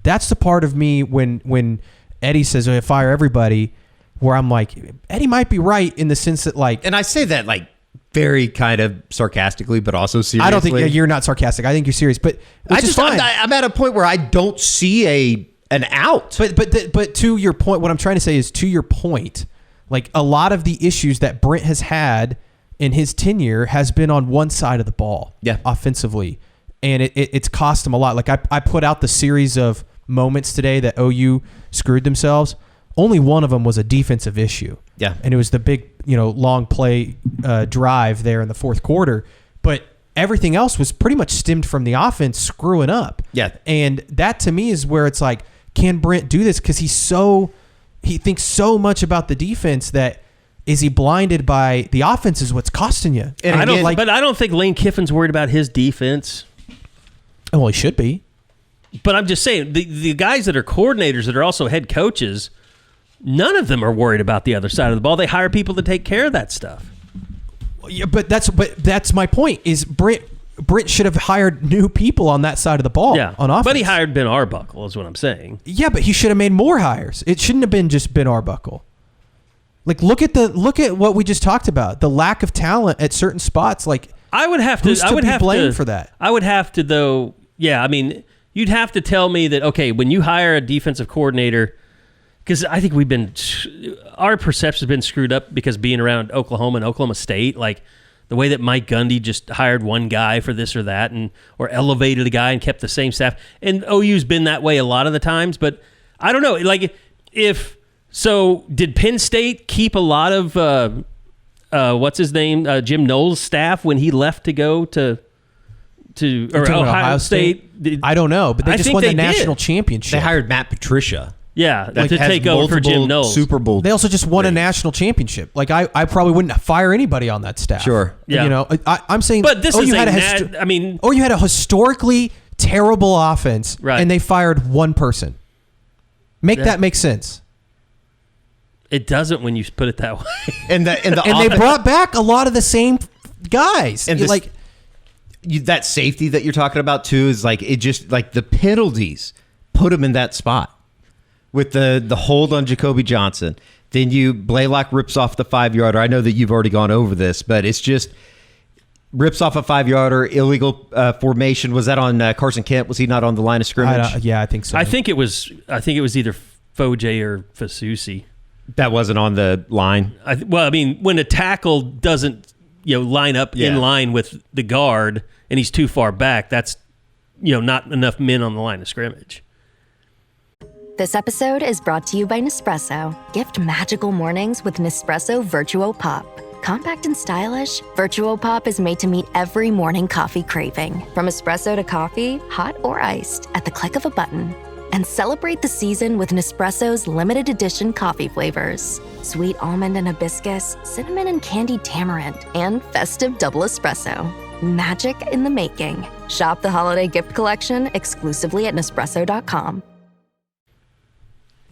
H: That's the part of me when Eddie says, "I fire everybody," where I'm like, Eddie might be right in the sense that and
G: I say that very kind of sarcastically, but also seriously.
H: I don't think you're not sarcastic. I think you're serious, but
G: I'm at a point where I don't see an out.
H: But to your point, what I'm trying to say is, to your point, a lot of the issues that Brent has had in his tenure has been on one side of the ball, offensively, and it's cost him a lot. I put out the series of moments today that OU screwed themselves. Only one of them was a defensive issue.
G: Yeah.
H: And it was the big, long play drive there in the fourth quarter. But everything else was pretty much stemmed from the offense screwing up.
G: Yeah.
H: And that to me is where it's can Brent do this? Because he thinks so much about the defense that is he blinded by the offense is what's costing you.
F: And I don't think Lane Kiffin's worried about his defense.
H: Well, he should be.
F: But I'm just saying, the guys that are coordinators that are also head coaches, none of them are worried about the other side of the ball. They hire people to take care of that stuff.
H: Yeah, but that's my point. Is Britt should have hired new people on that side of the ball.
F: Yeah,
H: on offense.
F: But he hired Ben Arbuckle, is what I'm saying.
H: Yeah, but he should have made more hires. It shouldn't have been just Ben Arbuckle. Like, look at what we just talked about. The lack of talent at certain spots. Like,
F: I would have to.
H: Who's to be blamed for that?
F: I would have to, though. Yeah, I mean, you'd have to tell me that, okay, when you hire a defensive coordinator, because I think our perception has been screwed up because being around Oklahoma and Oklahoma State, like the way that Mike Gundy just hired one guy for this or that, or elevated a guy and kept the same staff. And OU's been that way a lot of the times, but I don't know. Like, so did Penn State keep a lot of what's his name, Jim Knowles' staff when he left to go to Ohio State?
H: I don't know, but they just won the national championship.
G: They hired Matt Patricia.
F: Yeah, to take over for Jim Knowles.
G: Super Bowl.
H: They also just won a national championship. Like, I probably wouldn't fire anybody on that staff.
G: Sure.
F: Yeah.
H: You know, I'm saying,
F: but this is you had a
H: historically terrible offense,
F: right,
H: and they fired one person. That make sense.
F: It doesn't when you put it that way.
G: And
H: they brought back a lot of the same guys.
G: And that safety that you're talking about too is like, it just, like, the penalties put him in that spot with the hold on Jacoby Johnson. Then Blaylock rips off the 5-yarder. I know that you've already gone over this, but it's just rips off a 5-yarder, illegal formation. Was that on Carson Kemp? Was he not on the line of scrimmage?
H: Yeah, I think so.
F: I think it was either Foje or Fasusi.
G: That wasn't on the line.
F: When a tackle doesn't line up in line with the guard and he's too far back, that's not enough men on the line of scrimmage.
M: This episode is brought to you by Nespresso. Gift magical mornings with Nespresso Virtuo Pop. Compact and stylish, Virtuo Pop is made to meet every morning coffee craving. From espresso to coffee, hot or iced, at the click of a button. And celebrate the season with Nespresso's limited edition coffee flavors. Sweet almond and hibiscus, cinnamon and candied tamarind, and festive double espresso. Magic in the making. Shop the holiday gift collection exclusively at Nespresso.com.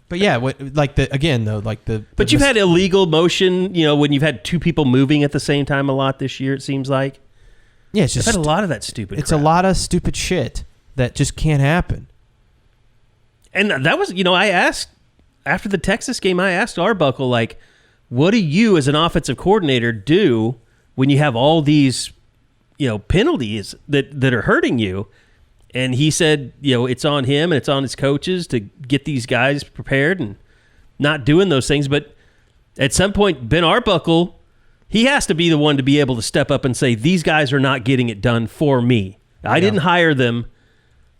H: But yeah,
F: But you've had illegal motion, when you've had two people moving at the same time a lot this year, it seems like.
H: Yeah, it's just
F: I've had a lot of that stupid
H: It's
F: crap.
H: a lot of stupid shit that just can't happen.
F: And that was, I asked, after the Texas game, I asked Arbuckle, like, what do you as an offensive coordinator do when you have all these, penalties that are hurting you? And he said, it's on him and it's on his coaches to get these guys prepared and not doing those things. But at some point, Ben Arbuckle, he has to be the one to be able to step up and say, these guys are not getting it done for me. I didn't hire them.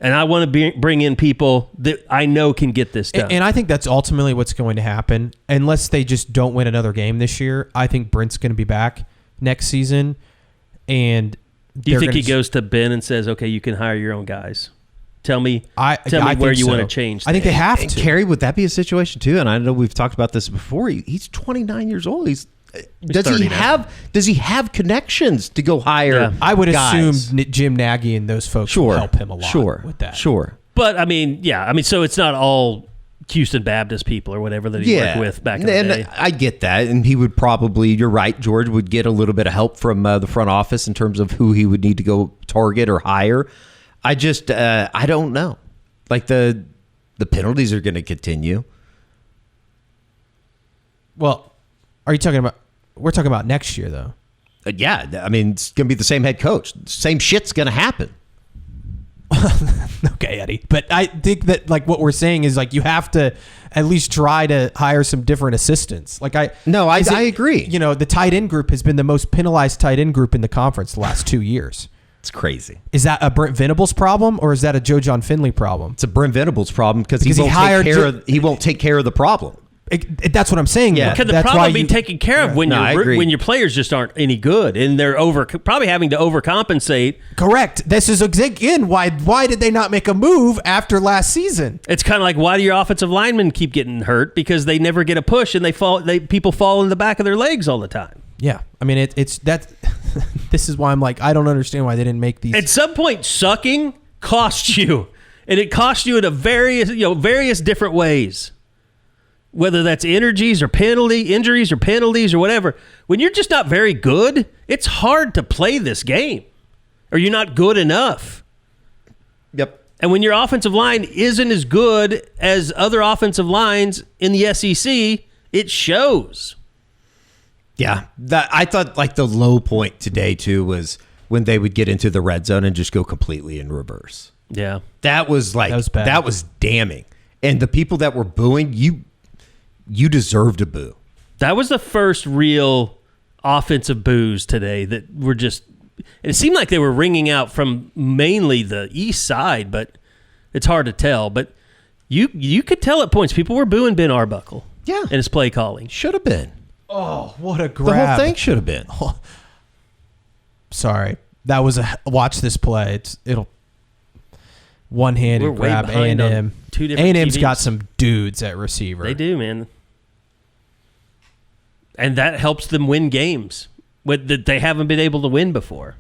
F: And I want to bring in people that I know can get this done.
H: And I think that's ultimately what's going to happen. Unless they just don't win another game this year, I think Brent's going to be back next season. And
F: do you think he goes to Ben and says, okay, you can hire your own guys? Tell me where you want to change things.
H: I think they have to.
G: Carey, would that be a situation too? And I know we've talked about this before. He's 29 years old. Does he have connections to go hire?
H: Yeah. I would
G: guys?
H: assume Jim Nagy and those folks will help him a lot with that.
G: Sure.
F: But so it's not all Houston Baptist people or whatever that he worked with back in the day.
G: I get that, and he would probably, you're right, George, would get a little bit of help from the front office in terms of who he would need to go target or hire. I just I don't know. Like the penalties are going to continue.
H: Well, are you talking about? We're talking about next year, though.
G: Yeah, I mean, it's going to be the same head coach. Same shit's going to happen.
H: Okay, Eddie. But I think that what we're saying is you have to at least try to hire some different assistants. I
G: agree.
H: The tight end group has been the most penalized tight end group in the conference the last 2 years.
G: It's crazy.
H: Is that a Brent Venables problem or is that a Joe John Finley problem?
G: It's a Brent Venables problem because he won't take care of the problem.
H: That's what I'm saying.
G: Yeah.
F: Can the problem be taken care of when your players just aren't any good and they're probably having to overcompensate?
H: Correct. This is again why did they not make a move after last season?
F: It's kind of like, why do your offensive linemen keep getting hurt? Because they never get a push and people fall in the back of their legs all the time.
H: Yeah, I mean it's that. This is why I'm I don't understand why they didn't make these.
F: At some point, sucking costs you. And it costs you in various different ways. Whether that's injuries or penalties or whatever. When you're just not very good, it's hard to play this game. Or you're not good enough.
G: Yep.
F: And when your offensive line isn't as good as other offensive lines in the SEC, it shows.
G: Yeah. I thought like the low point today, too, was when they would get into the red zone and just go completely in reverse.
F: Yeah.
G: That was bad. That was damning. And the people that were booing, you deserve to boo.
F: That was the first real offensive boos today that were just... It seemed like they were ringing out from mainly the east side, but it's hard to tell. But you could tell at points people were booing Ben Arbuckle.
G: Yeah.
F: And his play calling.
G: Should have been.
H: Oh, what a grab.
G: The whole thing should have been.
H: Oh. Sorry. That was watch this play. It'll one-handed grab A&M. A&M's got some dudes at receiver.
F: They do, man. And that helps them win games that they haven't been able to win before.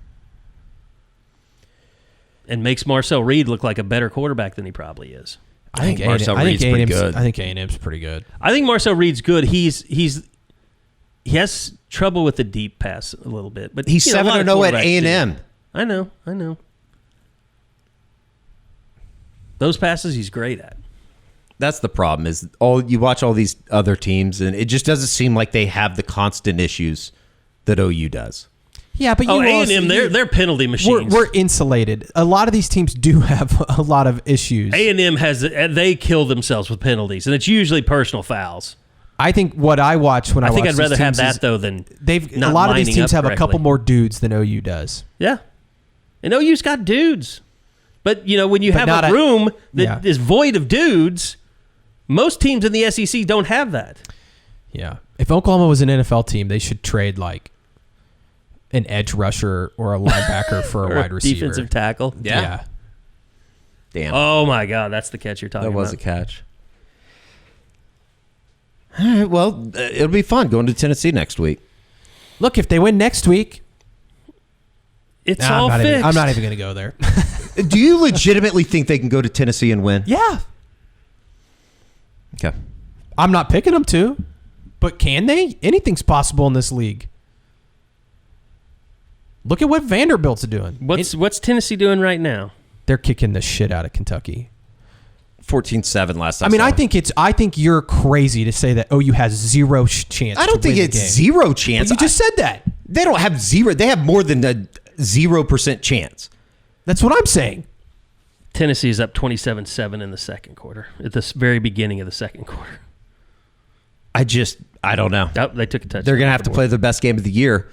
F: And makes Marcel Reed look like a better quarterback than he probably is.
H: I think Marcel Reed's pretty good. I think A&M's pretty good.
F: I think Marcel Reed's good. He has trouble with the deep pass a little bit, but
G: he's 7-0 at A&M.
F: I know. Those passes he's great at.
G: That's the problem. Is you watch all these other teams, and it just doesn't seem like they have the constant issues that OU does.
H: Yeah, but
F: A&M, they're penalty machines.
H: We're insulated. A lot of these teams do have a lot of issues.
F: A&M they kill themselves with penalties, and it's usually personal fouls.
H: I think what I watch when I
F: think
H: watch
F: I'd rather have that though than
H: a lot of these teams have a couple more dudes than OU does.
F: Yeah, and OU's got dudes, but when you have a room that is void of dudes, most teams in the SEC don't have that.
H: Yeah, if Oklahoma was an NFL team, they should trade like an edge rusher or a linebacker for a wide receiver,
F: defensive tackle.
H: Yeah.
G: Damn.
F: Oh my God, that's the catch you're talking about.
G: That was a catch. All right, well, it'll be fun going to Tennessee next week.
H: Look, if they win next week,
F: it's all fixed.
H: I'm not even going to go there.
G: Do you legitimately think they can go to Tennessee and win?
H: Yeah.
G: Okay.
H: I'm not picking them to, but can they? Anything's possible in this league. Look at what Vanderbilt's doing.
F: What's Tennessee doing right now?
H: They're kicking the shit out of Kentucky.
G: 14-7 last time.
H: I think you're crazy to say that OU has zero chance.
G: I don't think it's zero chance.
H: But you just said that.
G: They don't have zero. They have more than a 0% chance.
H: That's what I'm saying.
F: Tennessee is up 27-7 in the second quarter, at the very beginning of the second quarter.
G: I don't know.
F: Oh, they took a touchdown.
G: They're going to have to play the best game of the year.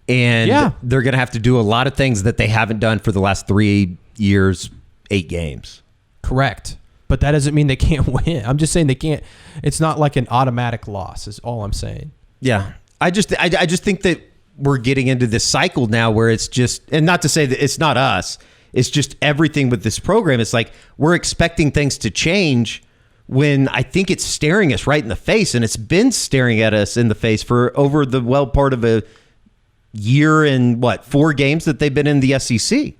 G: And they're going to have to do a lot of things that they haven't done for the last 3 years, 8 games.
H: Correct. But that doesn't mean they can't win. I'm just saying they can't. It's not like an automatic loss is all I'm saying.
G: Yeah. I just think that we're getting into this cycle now where it's just, and not to say that it's not us, it's just everything with this program. It's like we're expecting things to change when I think it's staring us right in the face, and it's been staring at us in the face for over the part of a year and 4 games that they've been in the SEC.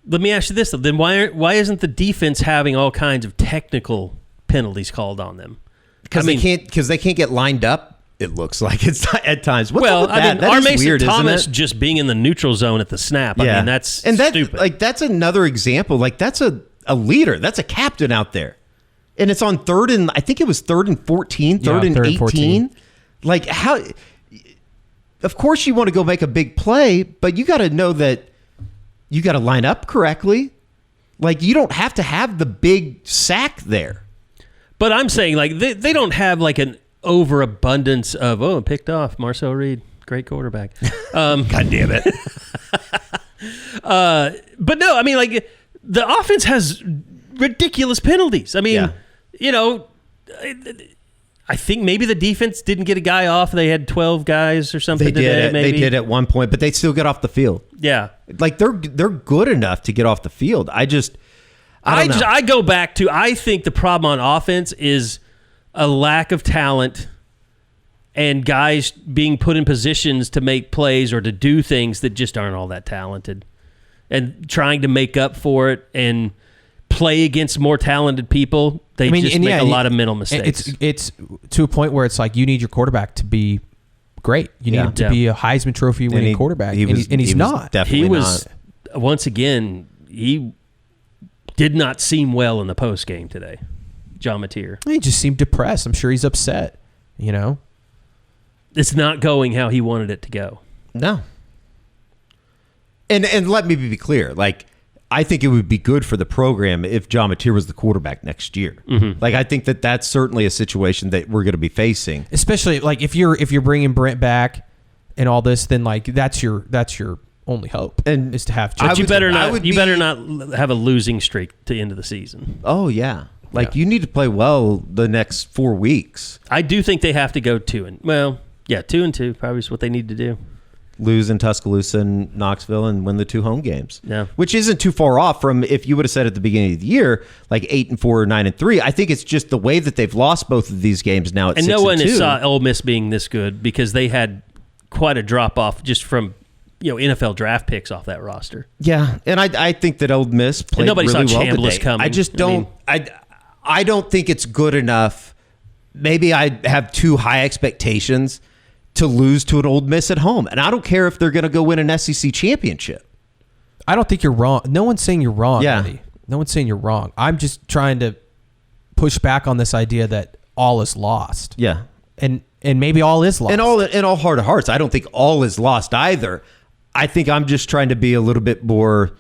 F: Let me ask you this, though. Then why isn't the defense having all kinds of technical penalties called on them?
G: Because they can't get lined up. It looks like it's at times. What's
F: well,
G: up with that?
F: Our
G: is
F: Mason
G: weird,
F: Thomas just being in the neutral zone at the snap. I mean, that's stupid.
G: That's another example. That's a leader. That's a captain out there, and it's on 3rd and I think it was 3rd and 14, 3rd and 18. 14. Like how? Of course, you want to go make a big play, but you got to know that. You got to line up correctly. Like, you don't have to have the big sack there.
F: But I'm saying, like, they don't have, like, an overabundance of, picked off, Marcel Reed, great quarterback.
G: God damn it.
F: But no, I mean, like, the offense has ridiculous penalties. I mean, I think maybe the defense didn't get a guy off. They had 12 guys or something today. Maybe
G: they did at one point, but they still get off the field.
F: Yeah,
G: like they're good enough to get off the field. I
F: go back to I think the problem on offense is a lack of talent and guys being put in positions to make plays or to do things that just aren't all that talented. and trying to make up for it and play against more talented people, they just make a lot of mental mistakes.
H: It's to a point where it's like you need your quarterback to be great. You need him to be a Heisman Trophy winning quarterback, and he's not.
F: He was not. Once again, he did not seem well in the post game today. John Mateer.
H: He just seemed depressed. I'm sure he's upset.
F: It's not going how he wanted it to go.
G: No. And let me be clear. Like, I think it would be good for the program if John Mateer was the quarterback next year.
F: Mm-hmm.
G: Like, I think that's certainly a situation that we're going to be facing.
H: Especially like if you're bringing Brent back and all this, then like that's your only hope and is to have.
F: But you better not have a losing streak to end of the season.
G: Oh yeah, you need to play well the next 4 weeks.
F: I do think they have to go 2-2 probably is what they need to do.
G: Lose in Tuscaloosa and Knoxville and win the 2 home games.
F: Yeah.
G: Which isn't too far off from if you would have said at the beginning of the year, like 8-4 or 9-3. I think it's just the way that they've lost both of these games now at 6-2.
F: And no one saw Ole Miss being this good because they had quite a drop off just from NFL draft picks off that roster.
G: Yeah, and I think that Ole Miss played
F: and nobody
G: really
F: saw
G: well
F: Chambliss
G: today.
F: coming.
G: I just don't. I don't think it's good enough. Maybe I have too high expectations to lose to an Ole Miss at home. And I don't care if they're going to go win an SEC championship.
H: I don't think you're wrong. No one's saying you're wrong,
G: yeah.
H: Eddie. No one's saying you're wrong. I'm just trying to push back on this idea that all is lost.
G: Yeah.
H: And maybe all is lost.
G: And all heart of hearts, I don't think all is lost either. I think I'm just trying to be a little bit more,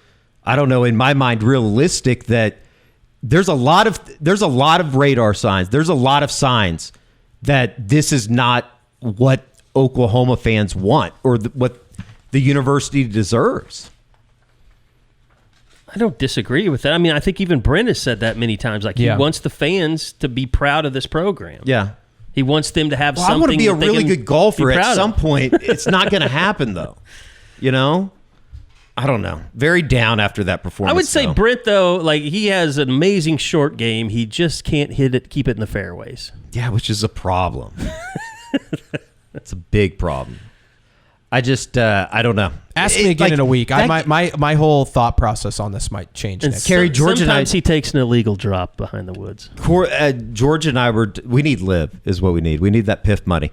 G: I don't know, in my mind, realistic that there's a lot of radar signs. There's a lot of signs that this is not what Oklahoma fans want or what the university deserves.
F: I don't disagree with that. I mean, I think even Brent has said that many times. Like, he wants the fans to be proud of this program.
G: Yeah.
F: He wants them to have something.
G: I want to be a really good golfer at some
F: of.
G: point. It's not going to happen, though. I don't know. Very down after that performance.
F: I would say Brent, though, like, he has an amazing short game. He just can't keep it in the fairways.
G: Yeah, which is a problem. That's a big problem. I just, I don't know.
H: Ask me again in a week. My whole thought process on this might change.
F: And
H: Carey,
F: George sometimes he takes an illegal drop behind the woods.
G: George and I we need Liv is what we need. We need that PIF money.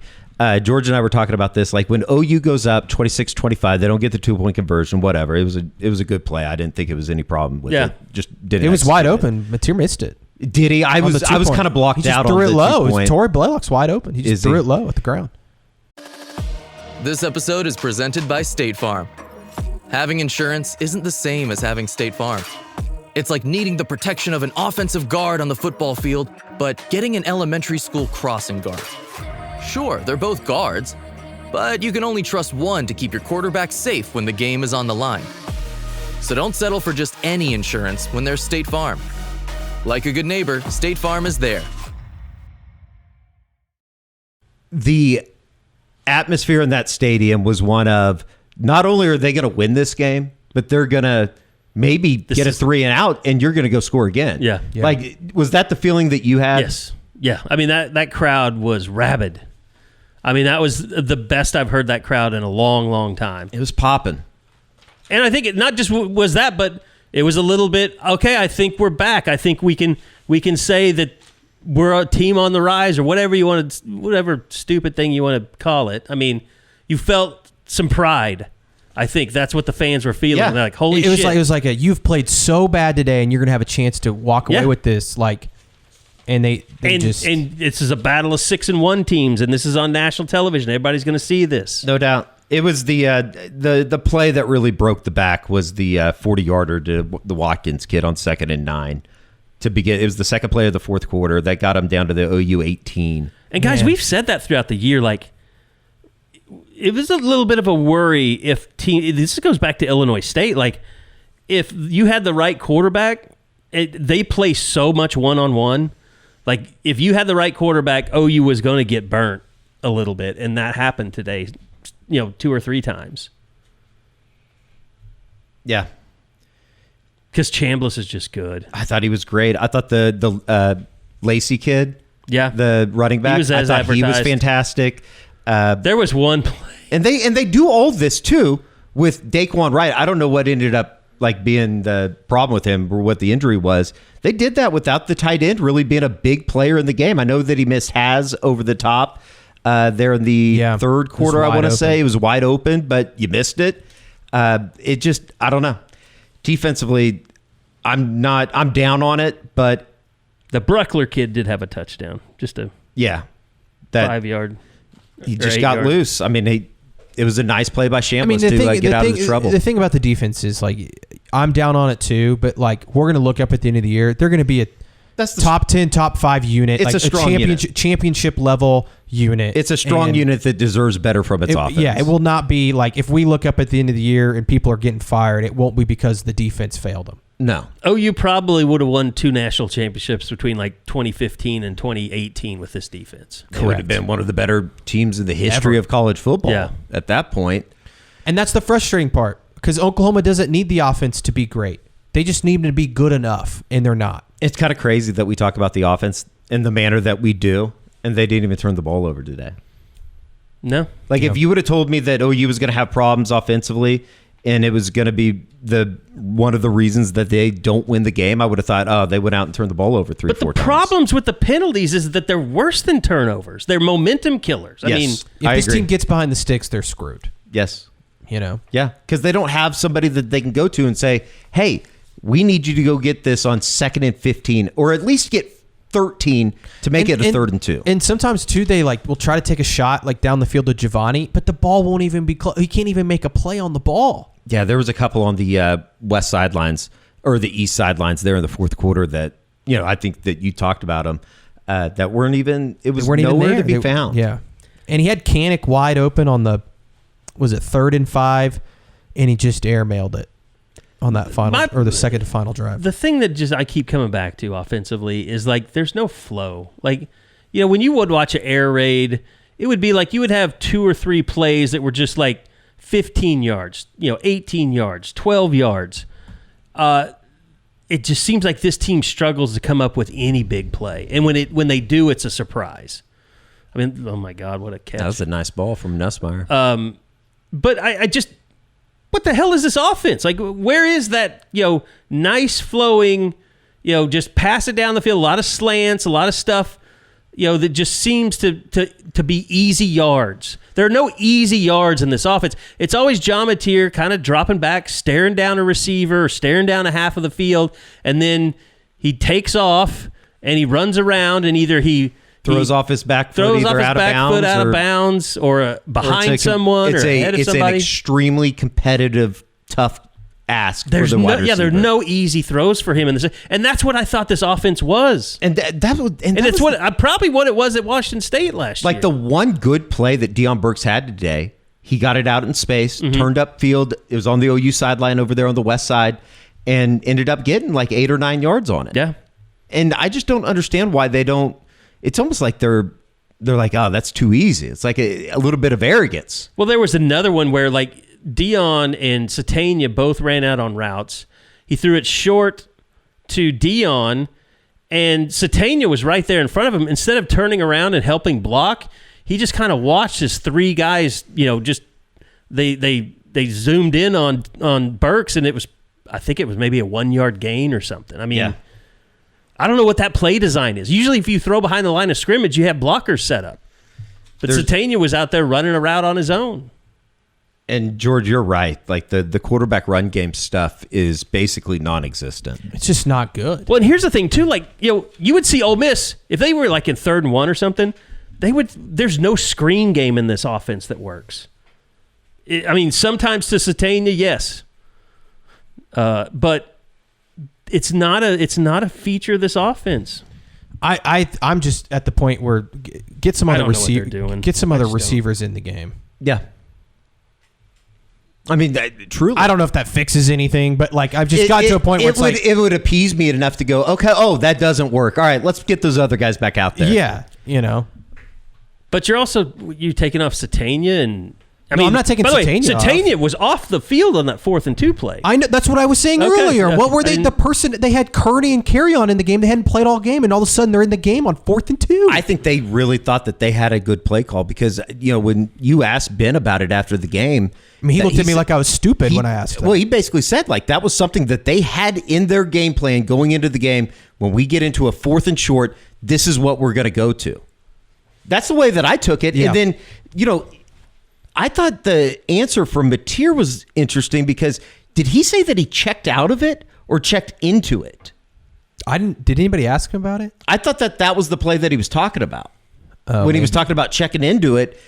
G: George and I were talking about this. Like when OU goes up 26-25, they don't get the 2-point conversion, whatever. It was a good play. I didn't think it was any problem with it. Just didn't.
H: It was wide open. Mateer missed it.
G: Did he? I was kind of blocked out on the 2-point.
H: He just threw it low. Torrey Blaylock's wide open. He just threw it low at the ground.
N: This episode is presented by State Farm. Having insurance isn't the same as having State Farm. It's like needing the protection of an offensive guard on the football field, but getting an elementary school crossing guard. Sure, they're both guards, but you can only trust one to keep your quarterback safe when the game is on the line. So don't settle for just any insurance when there's State Farm. Like a good neighbor, State Farm is there.
G: The atmosphere in that stadium was one of, not only are they going to win this game, but they're going to maybe get a 3 and out, and you're going to go score again.
F: Yeah.
G: Like, was that the feeling that you had?
F: Yes. Yeah. I mean, that crowd was rabid. I mean, that was the best I've heard that crowd in a long, long time.
G: It was popping.
F: And I think it not just was that, but it was a little bit, okay, I think we're back. I think we can say that we're a team on the rise, or whatever stupid thing you want to call it. I mean, you felt some pride. I think that's what the fans were feeling.
G: Yeah.
F: They're like, holy shit.
H: It was like you've played so bad today, and you're going to have a chance to walk away with this. Like, and they just...
F: And this is a battle of 6-1 teams, and this is on national television. Everybody's going to see this.
G: No doubt. It was the play that really broke the back was the 40-yarder to the Watkins kid on 2nd and 9. To begin, it was the second play of the fourth quarter that got them down to the OU 18.
F: And guys, we've said that throughout the year. Like, it was a little bit of a worry if this goes back to Illinois State. Like, if you had the right quarterback, they play so much one-on-one. Like, if you had the right quarterback, OU was going to get burnt a little bit, and that happened today. 2 or 3 times.
G: Yeah.
F: Because Chambliss is just good.
G: I thought he was great. I thought the Lacey kid, the running back,
F: I thought
G: he was fantastic.
F: There was one play.
G: And they do all this, too, with Daquan Wright. I don't know what ended up like being the problem with him or what the injury was. They did that without the tight end really being a big player in the game. I know that he missed Has over the top there in the third quarter. I want to say it was wide open, but you missed it. It just, I don't know. Defensively, I'm down on it, but
F: the Bruckler kid did have a touchdown, just a 5-yard.
G: He just got loose. I mean, it was a nice play by Shambliss to get out of the trouble.
H: The thing about the defense is, like, I'm down on it too, but like we're going to look up at the end of the year. They're going to be that's the top 10, top 5 unit.
G: It's like a strong
H: championship level unit.
G: It's a strong unit that deserves better from its offense.
H: Yeah, it will not be like if we look up at the end of the year and people are getting fired, it won't be because the defense failed them.
G: No.
F: OU probably would have won 2 national championships between like 2015 and 2018 with this defense.
G: Correct. It would have been one of the better teams in the history of college football at that point.
H: And that's the frustrating part because Oklahoma doesn't need the offense to be great. They just need to be good enough, and they're not.
G: It's kind of crazy that we talk about the offense in the manner that we do, and they didn't even turn the ball over today.
F: No.
G: Like, if you would have told me that OU was going to have problems offensively and it was going to be one of the reasons that they don't win the game, I would have thought, they went out and turned the ball over 3-4 times.
F: But the problems with the penalties is that they're worse than turnovers. They're momentum killers. I mean,
H: if this team gets behind the sticks, they're screwed.
G: Yes.
H: You know?
G: Yeah, because they don't have somebody that they can go to and say, hey, we need you to go get this on 2nd and 15, or at least get 13 to make it a 3rd and 2.
H: And sometimes, too, they will try to take a shot down the field to Giovanni, but the ball won't even be close. He can't even make a play on the ball.
G: Yeah, there was a couple on the west sidelines or the east sidelines there in the fourth quarter that, I think that you talked about them that weren't even, it was nowhere to be found.
H: Yeah. And he had Kanik wide open on the, was it 3rd and 5, and he just airmailed it on that final, the second to final drive.
F: The thing that I keep coming back to offensively is there's no flow. When you would watch an air raid, it would be like you would have 2 or 3 plays that were just 15 yards, 18 yards, 12 yards. It just seems like this team struggles to come up with any big play. And when they do, it's a surprise. I mean, oh my God, what a catch.
G: That was a nice ball from Nussmeier.
F: But I just, what the hell is this offense? Where is that, nice flowing, just pass it down the field, a lot of slants, a lot of stuff, that just seems to be easy yards. There are no easy yards in this offense. It's always John Mateer kind of dropping back, staring down a receiver, or staring down a half of the field, and then he takes off and he runs around and either he
G: throws off his back foot, either out of bounds,
F: or behind someone, or ahead of somebody.
G: It's an extremely competitive, tough ask for the wide receiver.
F: Yeah, there are no easy throws for him in this, and that's what I thought this offense was.
G: And
F: it's probably what it was at Washington State last year.
G: The one good play that Deion Burks had today, he got it out in space, turned up field. It was on the OU sideline over there on the west side, and ended up getting 8 or 9 yards on it.
F: Yeah,
G: and I just don't understand why they don't. It's almost like they're like, oh, that's too easy. It's like a little bit of arrogance.
F: Well, there was another one where Dion and Satania both ran out on routes. He threw it short to Dion, and Satania was right there in front of him. Instead of turning around and helping block, he just kind of watched his 3 guys, just they zoomed in on Burks, and I think it was maybe a 1-yard gain or something. I mean, yeah. I don't know what that play design is. Usually if you throw behind the line of scrimmage, you have blockers set up. But Satania was out there running a route on his own.
G: And George, you're right. The quarterback run game stuff is basically non-existent.
H: It's just not good.
F: Well, and here's the thing too. You would see Ole Miss if they were in 3rd and 1 or something. There's no screen game in this offense that works. Sometimes to Satania, yes, but it's not a feature of this offense.
H: I'm just at the point where get some other receivers in the game.
G: Yeah. Truly.
H: I don't know if that fixes anything, but I've just got to a point where
G: it would appease me enough to go, okay, that doesn't work. All right, let's get those other guys back out there.
H: Yeah,
F: But you're taking off Satania, and
H: I'm not taking Satania off.
F: Satania was off the field on that 4th and 2 play.
H: I know, that's what I was saying earlier.
F: Yeah.
H: What were they? The person they had Carey and Carey on in the game. They hadn't played all game, and all of a sudden they're in the game on 4th and 2.
G: I think they really thought that they had a good play call because when you asked Ben about it after the game,
H: I mean, he looked at me like I was stupid when I asked him.
G: Well, he basically said like that was something that they had in their game plan going into the game. When we get into a 4th and short, this is what we're going to go to. That's the way that I took it.
H: Yeah.
G: And then, I thought the answer from Mateer was interesting because did he say that he checked out of it or checked into it?
H: Did anybody ask him about it?
G: I thought that was the play that he was talking about when he was talking about checking into it.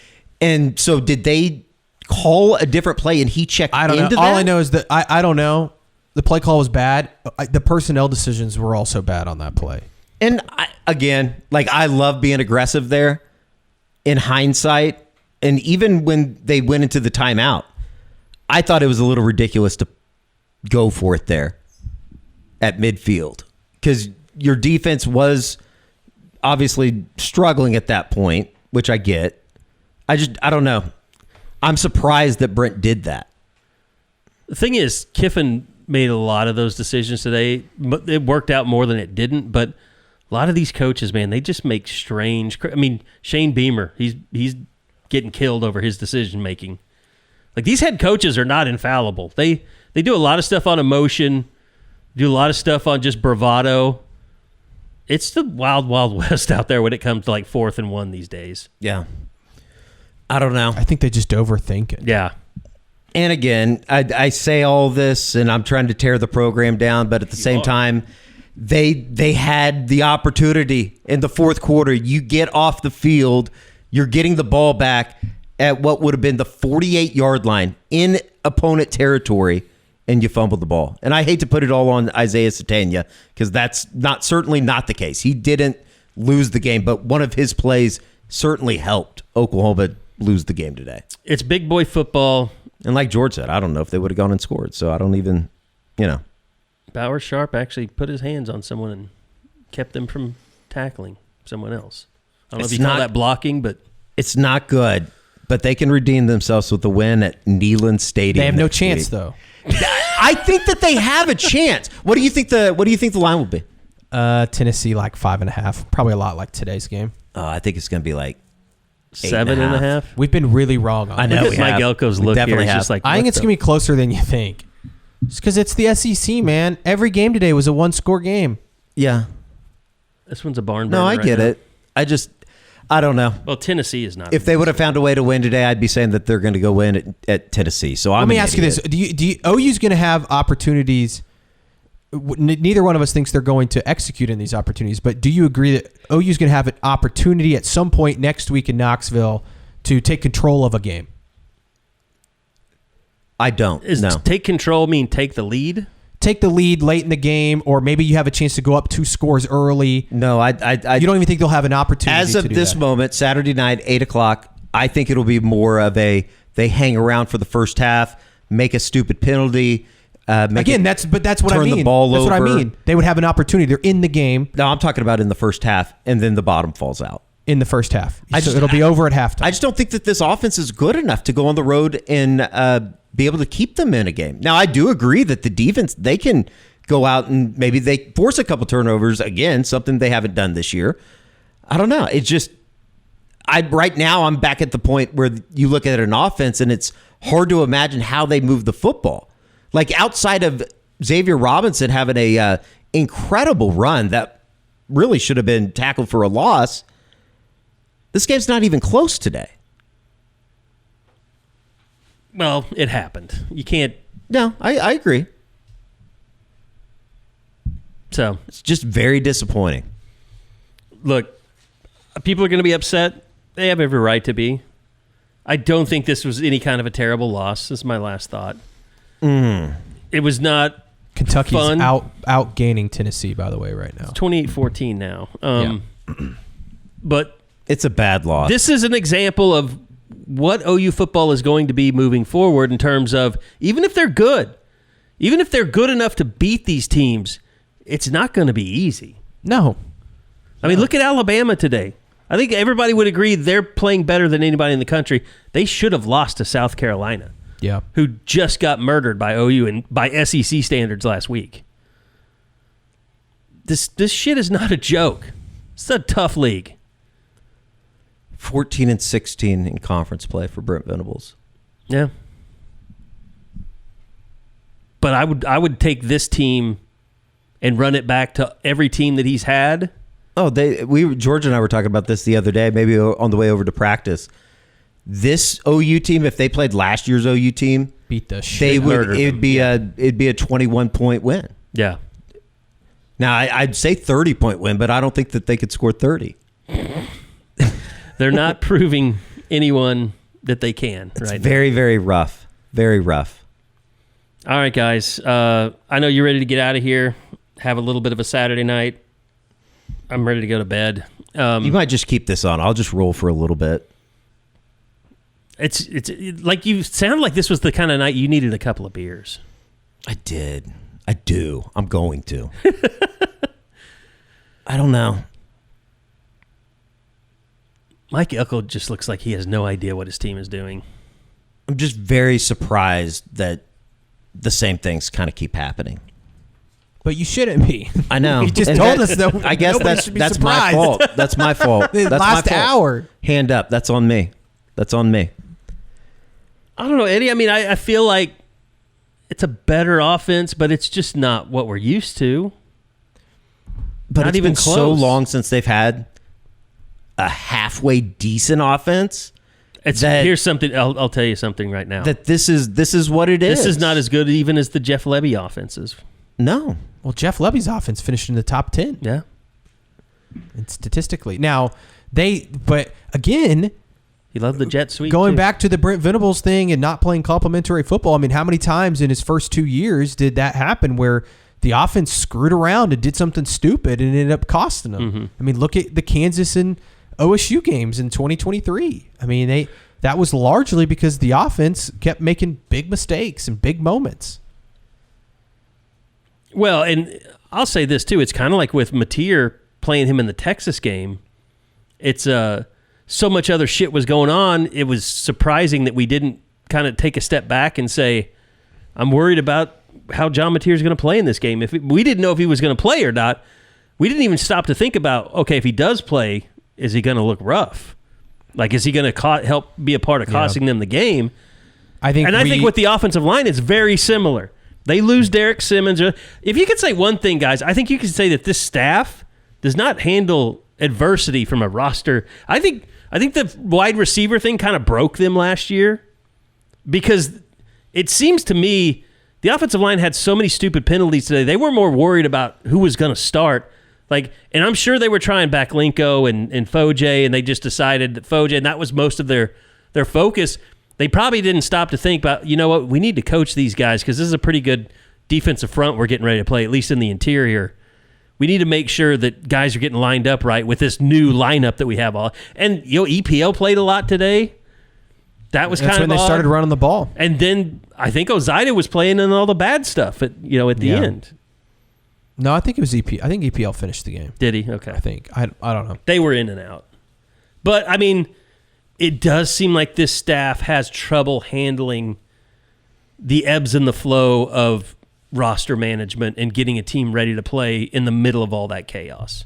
G: And so did they call a different play and he checked into that?
H: All I know is that I don't know. The play call was bad. The personnel decisions were also bad on that play.
G: And I love being aggressive there in hindsight. And even when they went into the timeout, I thought it was a little ridiculous to go for it there at midfield because your defense was obviously struggling at that point, which I get. I don't know. I'm surprised that Brent did that.
F: The thing is, Kiffin made a lot of those decisions today. It worked out more than it didn't, but a lot of these coaches, man, they just make strange. I mean, Shane Beamer, he's getting killed over his decision making. Like these head coaches are not infallible. They do a lot of stuff on emotion, do a lot of stuff on just bravado. It's the wild, wild west out there when it comes to like 4th and 1 these days.
G: Yeah. I don't know.
H: I think they just overthink it.
F: Yeah.
G: And again, I say all this and I'm trying to tear the program down, but at the same time, they had the opportunity in the 4th quarter. You get off the field, you're getting the ball back at what would have been the 48-yard line in opponent territory, and you fumbled the ball. And I hate to put it all on Isaiah Satania because that's certainly not the case. He didn't lose the game, but one of his plays certainly helped Oklahoma lose the game today.
F: It's big boy football.
G: And like George said, I don't know if they would have gone and scored, so I don't even,
F: Bauer Sharp actually put his hands on someone and kept them from tackling someone else. I don't know if you call that blocking, but
G: it's not good. But they can redeem themselves with the win at Neyland Stadium.
H: They have no chance, though.
G: I think that they have a chance. What do you think the line will be?
H: Tennessee like 5.5, probably a lot like today's game.
G: I think it's going to be like
F: 7.5.
H: We've been really wrong on
G: I know.
F: Look at Mike Elko's look here. It's just like,
H: I think it's going to be closer than you think. Just because it's the SEC, man. Every game today was a 1-score game.
G: Yeah.
F: This one's a barn burner.
G: No, I get it. I don't know.
F: Well, Tennessee is not.
G: If they would have found a way to win today, I'd be saying that they're going to go win at Tennessee. So
H: let me ask you this: Do you OU's going to have opportunities? Neither one of us thinks they're going to execute in these opportunities, but do you agree that OU's going to have an opportunity at some point next week in Knoxville to take control of a game?
G: I don't. No.
F: Take control mean take the lead?
H: Take the lead late in the game, or maybe you have a chance to go up 2 scores early.
G: No, I
H: you don't even think they'll have an opportunity
G: as of
H: to do
G: this
H: that.
G: moment, Saturday night, 8:00. I think it'll be more of they hang around for the first half, make a stupid penalty. That's what I mean. That's what
H: I mean. They would have an opportunity. They're in the game.
G: No, I'm talking about in the first half, and then the bottom falls out.
H: In the first half. It'll be over at halftime.
G: I just don't think that this offense is good enough to go on the road and be able to keep them in a game. Now, I do agree that the defense, they can go out and maybe they force a couple turnovers again, something they haven't done this year. I don't know. It's just, right now I'm back at the point where you look at an offense and it's hard to imagine how they move the football. Like outside of Xavier Robinson having a incredible run that really should have been tackled for a loss, this game's not even close today.
F: Well, it happened. You can't.
G: No, I agree.
F: So
G: it's just very disappointing.
F: Look, people are going to be upset. They have every right to be. I don't think this was any kind of a terrible loss. This is my last thought. It was not
H: Kentucky's
F: fun.
H: out gaining Tennessee, by the way, right now.
F: It's 28-14 now. But
G: it's a bad loss.
F: This is an example of what OU football is going to be moving forward in terms of even if they're good enough to beat these teams, it's not going to be easy.
H: No.
F: I mean, look at Alabama today. I think everybody would agree they're playing better than anybody in the country. They should have lost to South Carolina, who just got murdered by OU and by SEC standards last week. This shit is not a joke. It's a tough league.
G: 14-16 in conference play for Brent Venables.
F: Yeah. But I would take this team and run it back to every team that he's had.
G: Oh, George and I were talking about this the other day, maybe on the way over to practice. This OU team, if they played last year's OU team,
H: beat the shit.
G: It'd be a 21-point win.
F: Yeah.
G: Now I'd say 30-point win, but I don't think that they could score 30.
F: They're not proving anyone that they can.
G: It's
F: right
G: very,
F: now.
G: very rough. Very rough.
F: All right, guys. I know you're ready to get out of here. Have a little bit of a Saturday night. I'm ready to go to bed.
G: You might just keep this on. I'll just roll for a little bit.
F: It's like you sound like this was the kind of night you needed a couple of beers.
G: I did. I do. I'm going to. I don't know.
F: Mike Elko just looks like he has no idea what his team is doing.
G: I'm just very surprised that the same things kind of keep happening.
H: But you shouldn't be.
G: I know.
H: You just told us that.
G: I guess that's my fault. That's my fault.
H: The
G: that's
H: last
G: my fault.
H: hour.
G: Hand up. That's on me. That's on me.
F: I don't know, Eddie. I mean, I feel like it's a better offense, but it's just not what we're used to.
G: But
F: not
G: it's
F: even
G: been
F: close.
G: so long since they've had a halfway decent offense.
F: Here's something. I'll tell you something right now.
G: That this is what it is.
F: This is not as good even as the Jeff Lebby offenses.
G: No.
H: Well, Jeff Lebby's offense finished in the top 10.
F: Yeah.
H: And statistically. Now, but again,
F: he loved the jet sweep.
H: Going
F: too.
H: back to the Brent Venables thing and not playing complimentary football, I mean, how many times in his first 2 years did that happen where the offense screwed around and did something stupid and ended up costing them?
F: Mm-hmm.
H: I mean, look at the Kansas and OSU games in 2023. I mean, that was largely because the offense kept making big mistakes and big moments.
F: Well, and I'll say this too. It's kind of like with Mateer playing him in the Texas game. It's so much other shit was going on. It was surprising that we didn't kind of take a step back and say, I'm worried about how John Mateer is going to play in this game. We didn't know if he was going to play or not. We didn't even stop to think about, okay, if he does play, is he going to look rough? Like, is he going to help be a part of costing them the game? I think with the offensive line, it's very similar. They lose Derek Simmons. If you could say one thing, guys, I think you could say that this staff does not handle adversity from a roster. I think the wide receiver thing kind of broke them last year because it seems to me the offensive line had so many stupid penalties today. They were more worried about who was going to start. And I'm sure they were trying back Linko and Foje, and they just decided that Foje, and that was most of their focus. They probably didn't stop to think about, you know what, we need to coach these guys because this is a pretty good defensive front we're getting ready to play, at least in the interior. We need to make sure that guys are getting lined up right with this new lineup that we have all. And EPL played a lot today. That was
H: That's
F: kind of
H: when they started running the ball.
F: And then I think Ozida was playing in all the bad stuff at the end.
H: No, I think it was EP. I think EPL finished the game.
F: Did he? Okay.
H: I think. I don't know.
F: They were in and out. But, I mean, it does seem like this staff has trouble handling the ebbs and the flow of roster management and getting a team ready to play in the middle of all that chaos.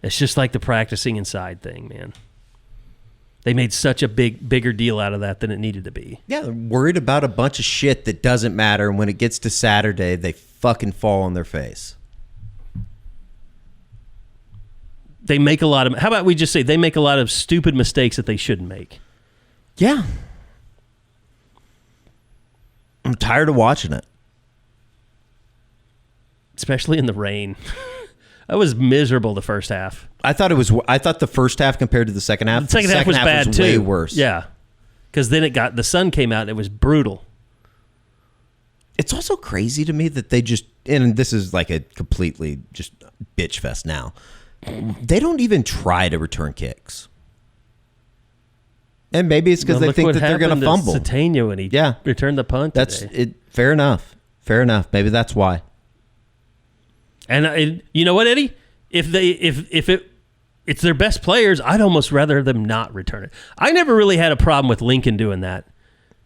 F: It's just like the practicing inside thing, man. They made such a bigger deal out of that than it needed to be.
G: Yeah, they're worried about a bunch of shit that doesn't matter, and when it gets to Saturday, they fucking fall on their face.
F: They make a lot of... How about we just say they make a lot of stupid mistakes that they shouldn't make?
G: Yeah. I'm tired of watching it.
F: Especially in the rain. That was miserable the first half.
G: I thought the first half compared to the second half.
F: The second half was bad too.
G: Way worse.
F: Yeah. Because then the sun came out and it was brutal.
G: It's also crazy to me that they just, and this is like a completely just bitch fest now, they don't even try to return kicks. And maybe it's because they think that they're going to fumble.
F: Satania when he returned the punt today.
G: Fair enough. Fair enough. Maybe that's why.
F: And you know what, Eddie? If it's their best players, I'd almost rather them not return it. I never really had a problem with Lincoln doing that.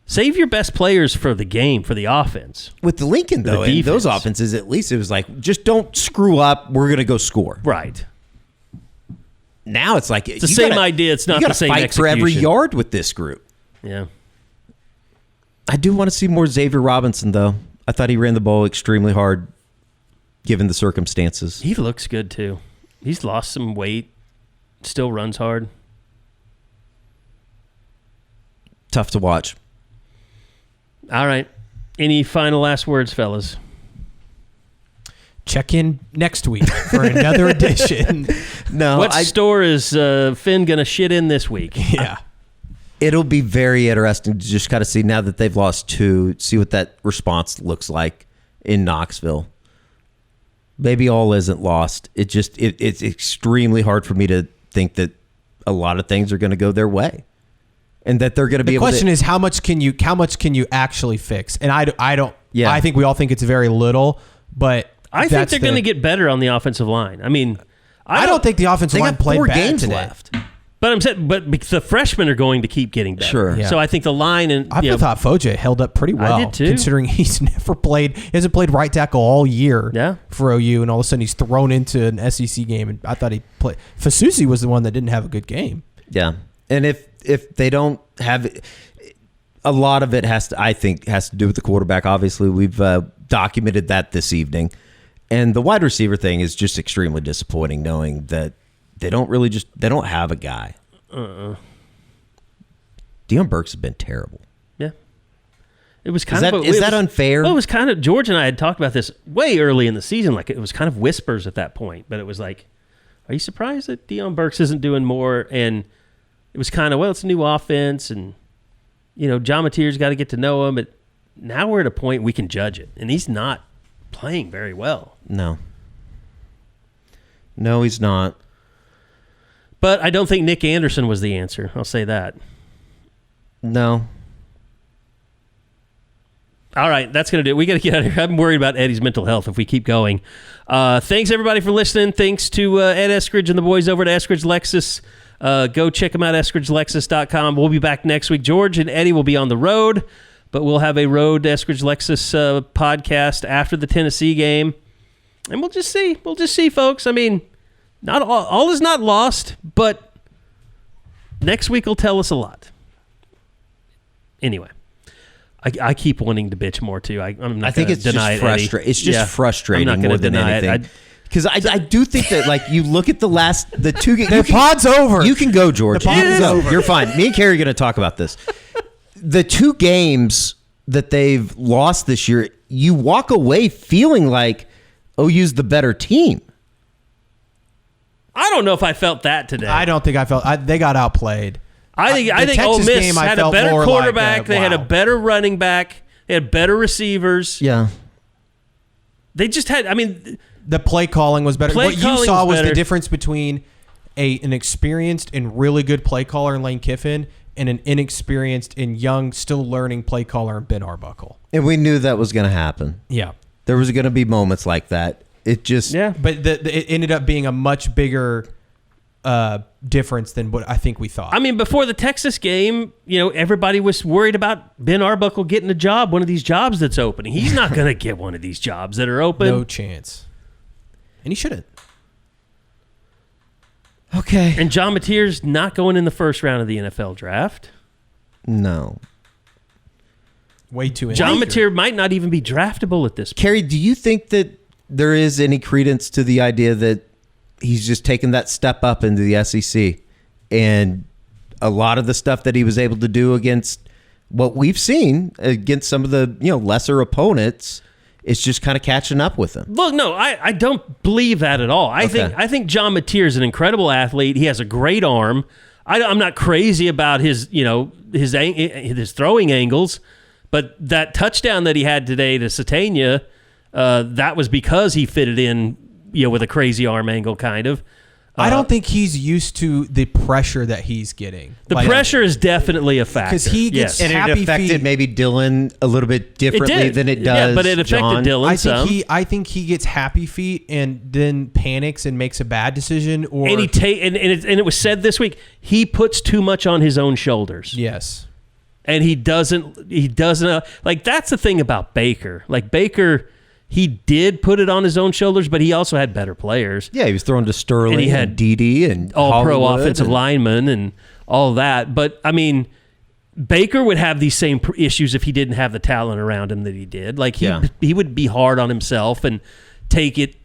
F: Save your best players for the game, for the offense.
G: With the Lincoln, though, in those offenses, at least it was like, just don't screw up. We're going to go score.
F: Right.
G: Now it's like...
F: It's the same idea. It's not the same
G: fight
F: execution.
G: For every yard with this group.
F: Yeah.
G: I do want to see more Xavier Robinson, though. I thought he ran the ball extremely hard, given the circumstances.
F: He looks good, too. He's lost some weight. Still runs hard.
G: Tough to watch.
F: All right. Any final last words, fellas?
H: Check in next week for another edition.
F: What store is Finn going to shit in this week?
H: Yeah.
G: It'll be very interesting to just kind of see, now that they've lost 2, see what that response looks like in Knoxville. Maybe all isn't lost. It's extremely hard for me to think that a lot of things are going to go their way. And that they're going to be able to...
H: The question is, how much can you actually fix? And I don't... Yeah. I think we all think it's very little, but...
F: I think they're going to get better on the offensive line. I mean...
H: I don't think the offensive line played bad
G: games
H: today.
G: left.
F: But I'm saying, but the freshmen are going to keep getting better.
G: Sure.
H: Yeah.
F: So I think the line and...
H: I thought Foja held up pretty well.
F: I did too.
H: Considering he hasn't played right tackle all year for OU, and all of a sudden he's thrown into an SEC game, and I thought he played... Fasusi was the one that didn't have a good game.
G: Yeah. And if they don't have... A lot of it has to do with the quarterback. Obviously, we've documented that this evening. And the wide receiver thing is just extremely disappointing, knowing that they don't have a guy. Dillon Burks has been terrible.
F: Yeah. It was
G: Is that unfair?
F: Well, it was kind of... George and I had talked about this way early in the season. Like, it was kind of whispers at that point. But it was like, are you surprised that Dillon Burks isn't doing more? And it was kind of, well, it's a new offense, and... John Mateer's got to get to know him, but now we're at a point we can judge it, and he's not playing very well.
G: No, he's not.
F: But I don't think Nick Anderson was the answer. I'll say that.
G: No.
F: All right, that's going to do it. We got to get out of here. I'm worried about Eddie's mental health if we keep going. Thanks, everybody, for listening. Thanks to Ed Eskridge and the boys over at Eskridge Lexus. Go check them out, eskridgelexus.com. We'll be back next week. George and Eddie will be on the road, but we'll have a road Eskridge Lexus podcast after the Tennessee game. And we'll just see. We'll just see, folks. I mean, not all is not lost, but next week will tell us a lot. Anyway, I keep wanting to bitch more, too. I'm not going to deny it, Eddie.
G: It's just frustrating more than anything. Because I do think that, like, you look at the 2 games.
H: The pod's over.
G: You can go, George.
H: The pod is over.
G: You're fine. Me and Carey are going to talk about this. The 2 games that they've lost this year, you walk away feeling like OU's the better team.
F: I don't know if I felt that today.
H: I don't think I felt... they got outplayed.
F: I think Ole Miss had a better quarterback. They had a better running back. They had better receivers.
G: Yeah.
F: They just had... I mean...
H: The play calling was better. What you saw was the difference between an experienced and really good play caller in Lane Kiffin and an inexperienced and young, still learning play caller in Ben Arbuckle.
G: And we knew that was going to happen.
H: Yeah.
G: There was going to be moments like that. It just...
F: Yeah.
H: But it ended up being a much bigger difference than what I think we thought.
F: I mean, before the Texas game, everybody was worried about Ben Arbuckle getting a job, one of these jobs that's opening. He's not going to get one of these jobs that are open.
H: No chance. And he shouldn't.
G: Okay.
F: And John Mateer's not going in the first round of the NFL draft.
G: No.
H: Way too
F: John Mateer might not even be draftable at this point.
G: Carey, do you think that there is any credence to the idea that he's just taken that step up into the SEC, and a lot of the stuff that he was able to do against what we've seen against some of the lesser opponents, it's just kind of catching up with him?
F: Look, no, I don't believe that at all. I think John Mateer is an incredible athlete. He has a great arm. I'm not crazy about his throwing angles, but that touchdown that he had today to Satania, that was because he fitted in with a crazy arm angle, kind of.
H: I don't think he's used to the pressure that he's getting.
F: The pressure is definitely a factor.
H: Because he gets
G: and
H: happy
G: it affected
H: feet.
G: maybe Dillon a little bit differently than it does.
F: Yeah, but it affected
G: John.
F: Dillon some.
H: I think he gets happy feet and then panics and makes a bad decision. Or
F: and it was said this week, he puts too much on his own shoulders.
H: Yes.
F: And he doesn't like, that's the thing about Baker. Like, Baker, he did put it on his own shoulders, but he also had better players.
G: Yeah, he was throwing to Sterling
F: and he had
G: Dede and
F: all-pro
G: Hollywood
F: offensive linemen and all that. But, I mean, Baker would have these same issues if he didn't have the talent around him that he did. Like, he would be hard on himself and take it,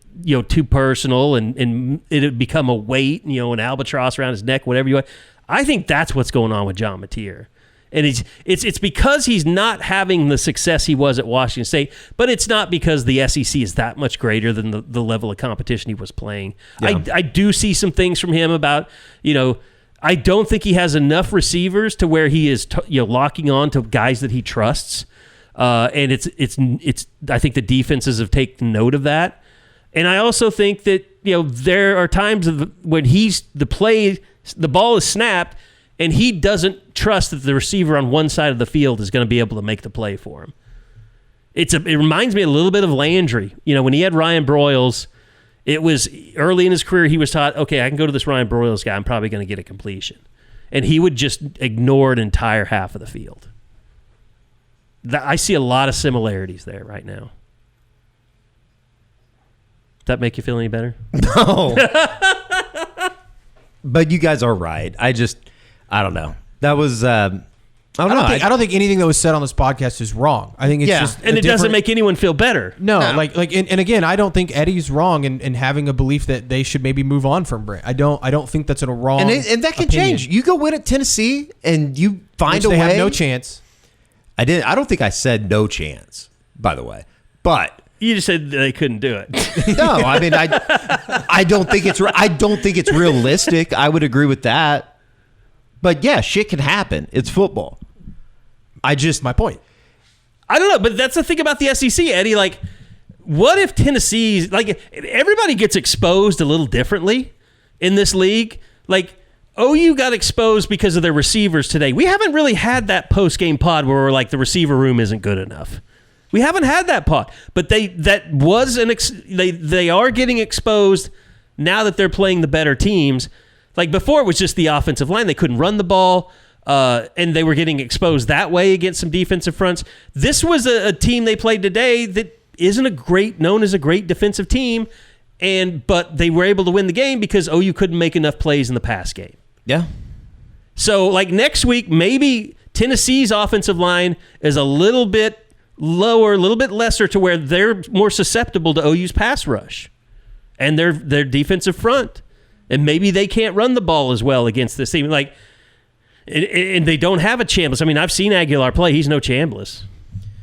F: too personal, and it would become a weight, an albatross around his neck, whatever you want. I think that's what's going on with John Mateer. And it's because he's not having the success he was at Washington State, but it's not because the SEC is that much greater than the level of competition he was playing. Yeah. I do see some things from him about, I don't think he has enough receivers to where he is locking on to guys that he trusts. And it's I think the defenses have taken note of that. And I also think that, there are times when the ball is snapped, and he doesn't trust that the receiver on one side of the field is going to be able to make the play for him. It reminds me a little bit of Landry. When he had Ryan Broyles, it was early in his career, he was taught, okay, I can go to this Ryan Broyles guy, I'm probably going to get a completion. And he would just ignore an entire half of the field. I see a lot of similarities there right now. Does that make you feel any better?
G: No. But you guys are right. I don't know. That was I don't
H: think anything that was said on this podcast is wrong. I think it's just
F: and it doesn't make anyone feel better.
H: No. And again, I don't think Eddie's wrong in having a belief that they should maybe move on from Brent. I don't think that's a wrong
G: and that can
H: opinion.
G: change. You go win at Tennessee and you find
H: Which
G: a
H: they
G: way.
H: have no chance.
G: I don't think I said no chance, by the way. But
F: you just said they couldn't do it.
G: No, I mean I don't think it's realistic. I would agree with that. But yeah, shit can happen. It's football.
H: My point.
F: I don't know, but that's the thing about the SEC, Eddie. Like, what if Tennessee's, like, everybody gets exposed a little differently in this league? Like, OU got exposed because of their receivers today. We haven't really had that post-game pod where we're like, the receiver room isn't good enough. We haven't had that pod. But they are getting exposed now that they're playing the better teams. Like, before, it was just the offensive line. They couldn't run the ball, and they were getting exposed that way against some defensive fronts. This was a team they played today that isn't known as a great defensive team, but they were able to win the game because OU couldn't make enough plays in the pass game.
G: Yeah.
F: So, like, next week, maybe Tennessee's offensive line is a little bit lower, a little bit lesser to where they're more susceptible to OU's pass rush and their defensive front. And maybe they can't run the ball as well against this team. Like, and they don't have a Chambliss. I mean, I've seen Aguilar play. He's no Chambliss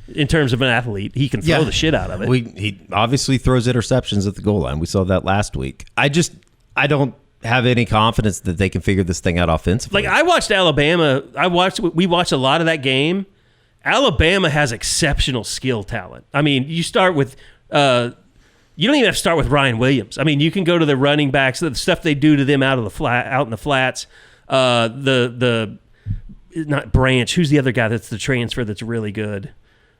F: in terms of an athlete. He can throw the shit out of it.
G: He obviously throws interceptions at the goal line. We saw that last week. I don't have any confidence that they can figure this thing out offensively.
F: Like, I watched Alabama. We watched a lot of that game. Alabama has exceptional skill talent. I mean, you start with you don't even have to start with Ryan Williams. I mean, you can go to the running backs, the stuff they do to them out in the flats. Not Branch. Who's the other guy that's the transfer that's really good?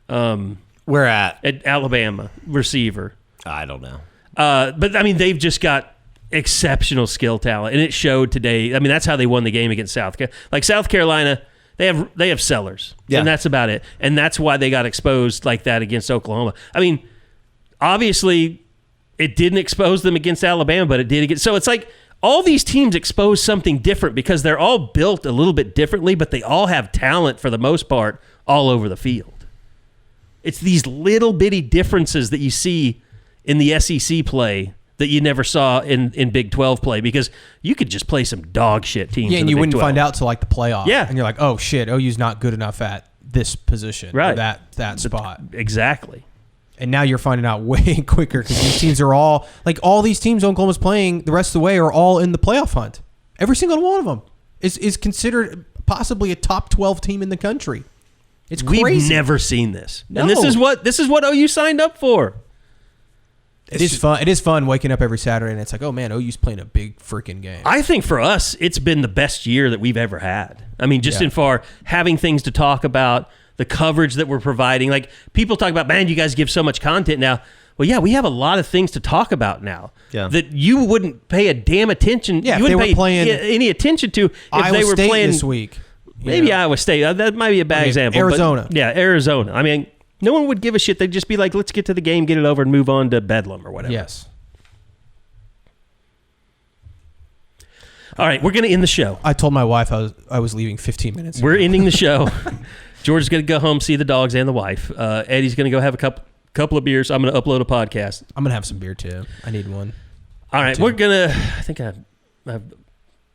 G: Where at
F: Alabama receiver.
G: I don't know.
F: But I mean, they've just got exceptional skill talent, and it showed today. I mean, that's how they won the game against South Carolina. Like, South Carolina, they have sellers, and that's about it. And that's why they got exposed like that against Oklahoma. I mean, obviously, it didn't expose them against Alabama, but it did against. So it's like all these teams expose something different because they're all built a little bit differently, but they all have talent for the most part all over the field. It's these little bitty differences that you see in the SEC play that you never saw in Big 12 play, because you could just play some dog shit teams.
H: Yeah, and you wouldn't find out till like the playoff.
F: Yeah.
H: And you're like, oh shit, OU's not good enough at this position.
F: Right.
H: Or that spot.
F: Exactly.
H: And now you're finding out way quicker because these teams are all these teams Oklahoma's playing the rest of the way are all in the playoff hunt. Every single one of them is considered possibly a top 12 team in the country. It's crazy.
F: We've never seen this.
H: No.
F: And this is what OU signed up for.
H: It is fun. It is fun waking up every Saturday and it's like, oh man, OU's playing a big freaking game.
F: I think for us, it's been the best year that we've ever had. I mean, just in far having things to talk about, the coverage that we're providing. Like people talk about, man, you guys give so much content now. Well, yeah, we have a lot of things to talk about now that you wouldn't pay a damn attention.
H: Yeah,
F: you wouldn't
H: pay playing
F: any attention to if
H: Iowa
F: they were
H: State
F: playing
H: this week.
F: Maybe Iowa State. That might be a bad example.
H: Arizona.
F: But Arizona. I mean, no one would give a shit. They'd just be like, let's get to the game, get it over, and move on to Bedlam or whatever.
H: Yes.
F: All right, we're going to end the show.
H: I told my wife I was leaving 15 minutes ago.
F: We're ending the show. George's going to go home, see the dogs and the wife. Eddie's going to go have a couple of beers. I'm going to upload a podcast.
H: I'm going to have some beer too. I need one.
F: All right, we're going to, I think I've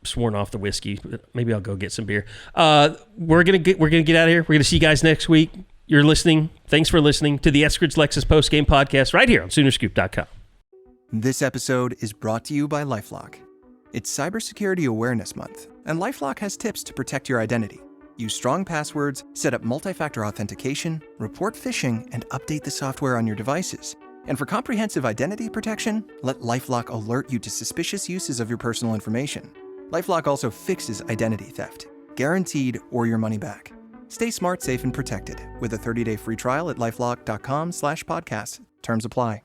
F: sworn off the whiskey. But maybe I'll go get some beer. We're going to get out of here. We're going to see you guys next week. You're listening. Thanks for listening to the Eskridge Lexus Postgame podcast right here on Soonerscoop.com.
O: This episode is brought to you by LifeLock. It's Cybersecurity Awareness Month, and LifeLock has tips to protect your identity. Use strong passwords, set up multi-factor authentication, report phishing, and update the software on your devices. And for comprehensive identity protection, let LifeLock alert you to suspicious uses of your personal information. LifeLock also fixes identity theft, guaranteed or your money back. Stay smart, safe, and protected with a 30-day free trial at LifeLock.com/podcast. Terms apply.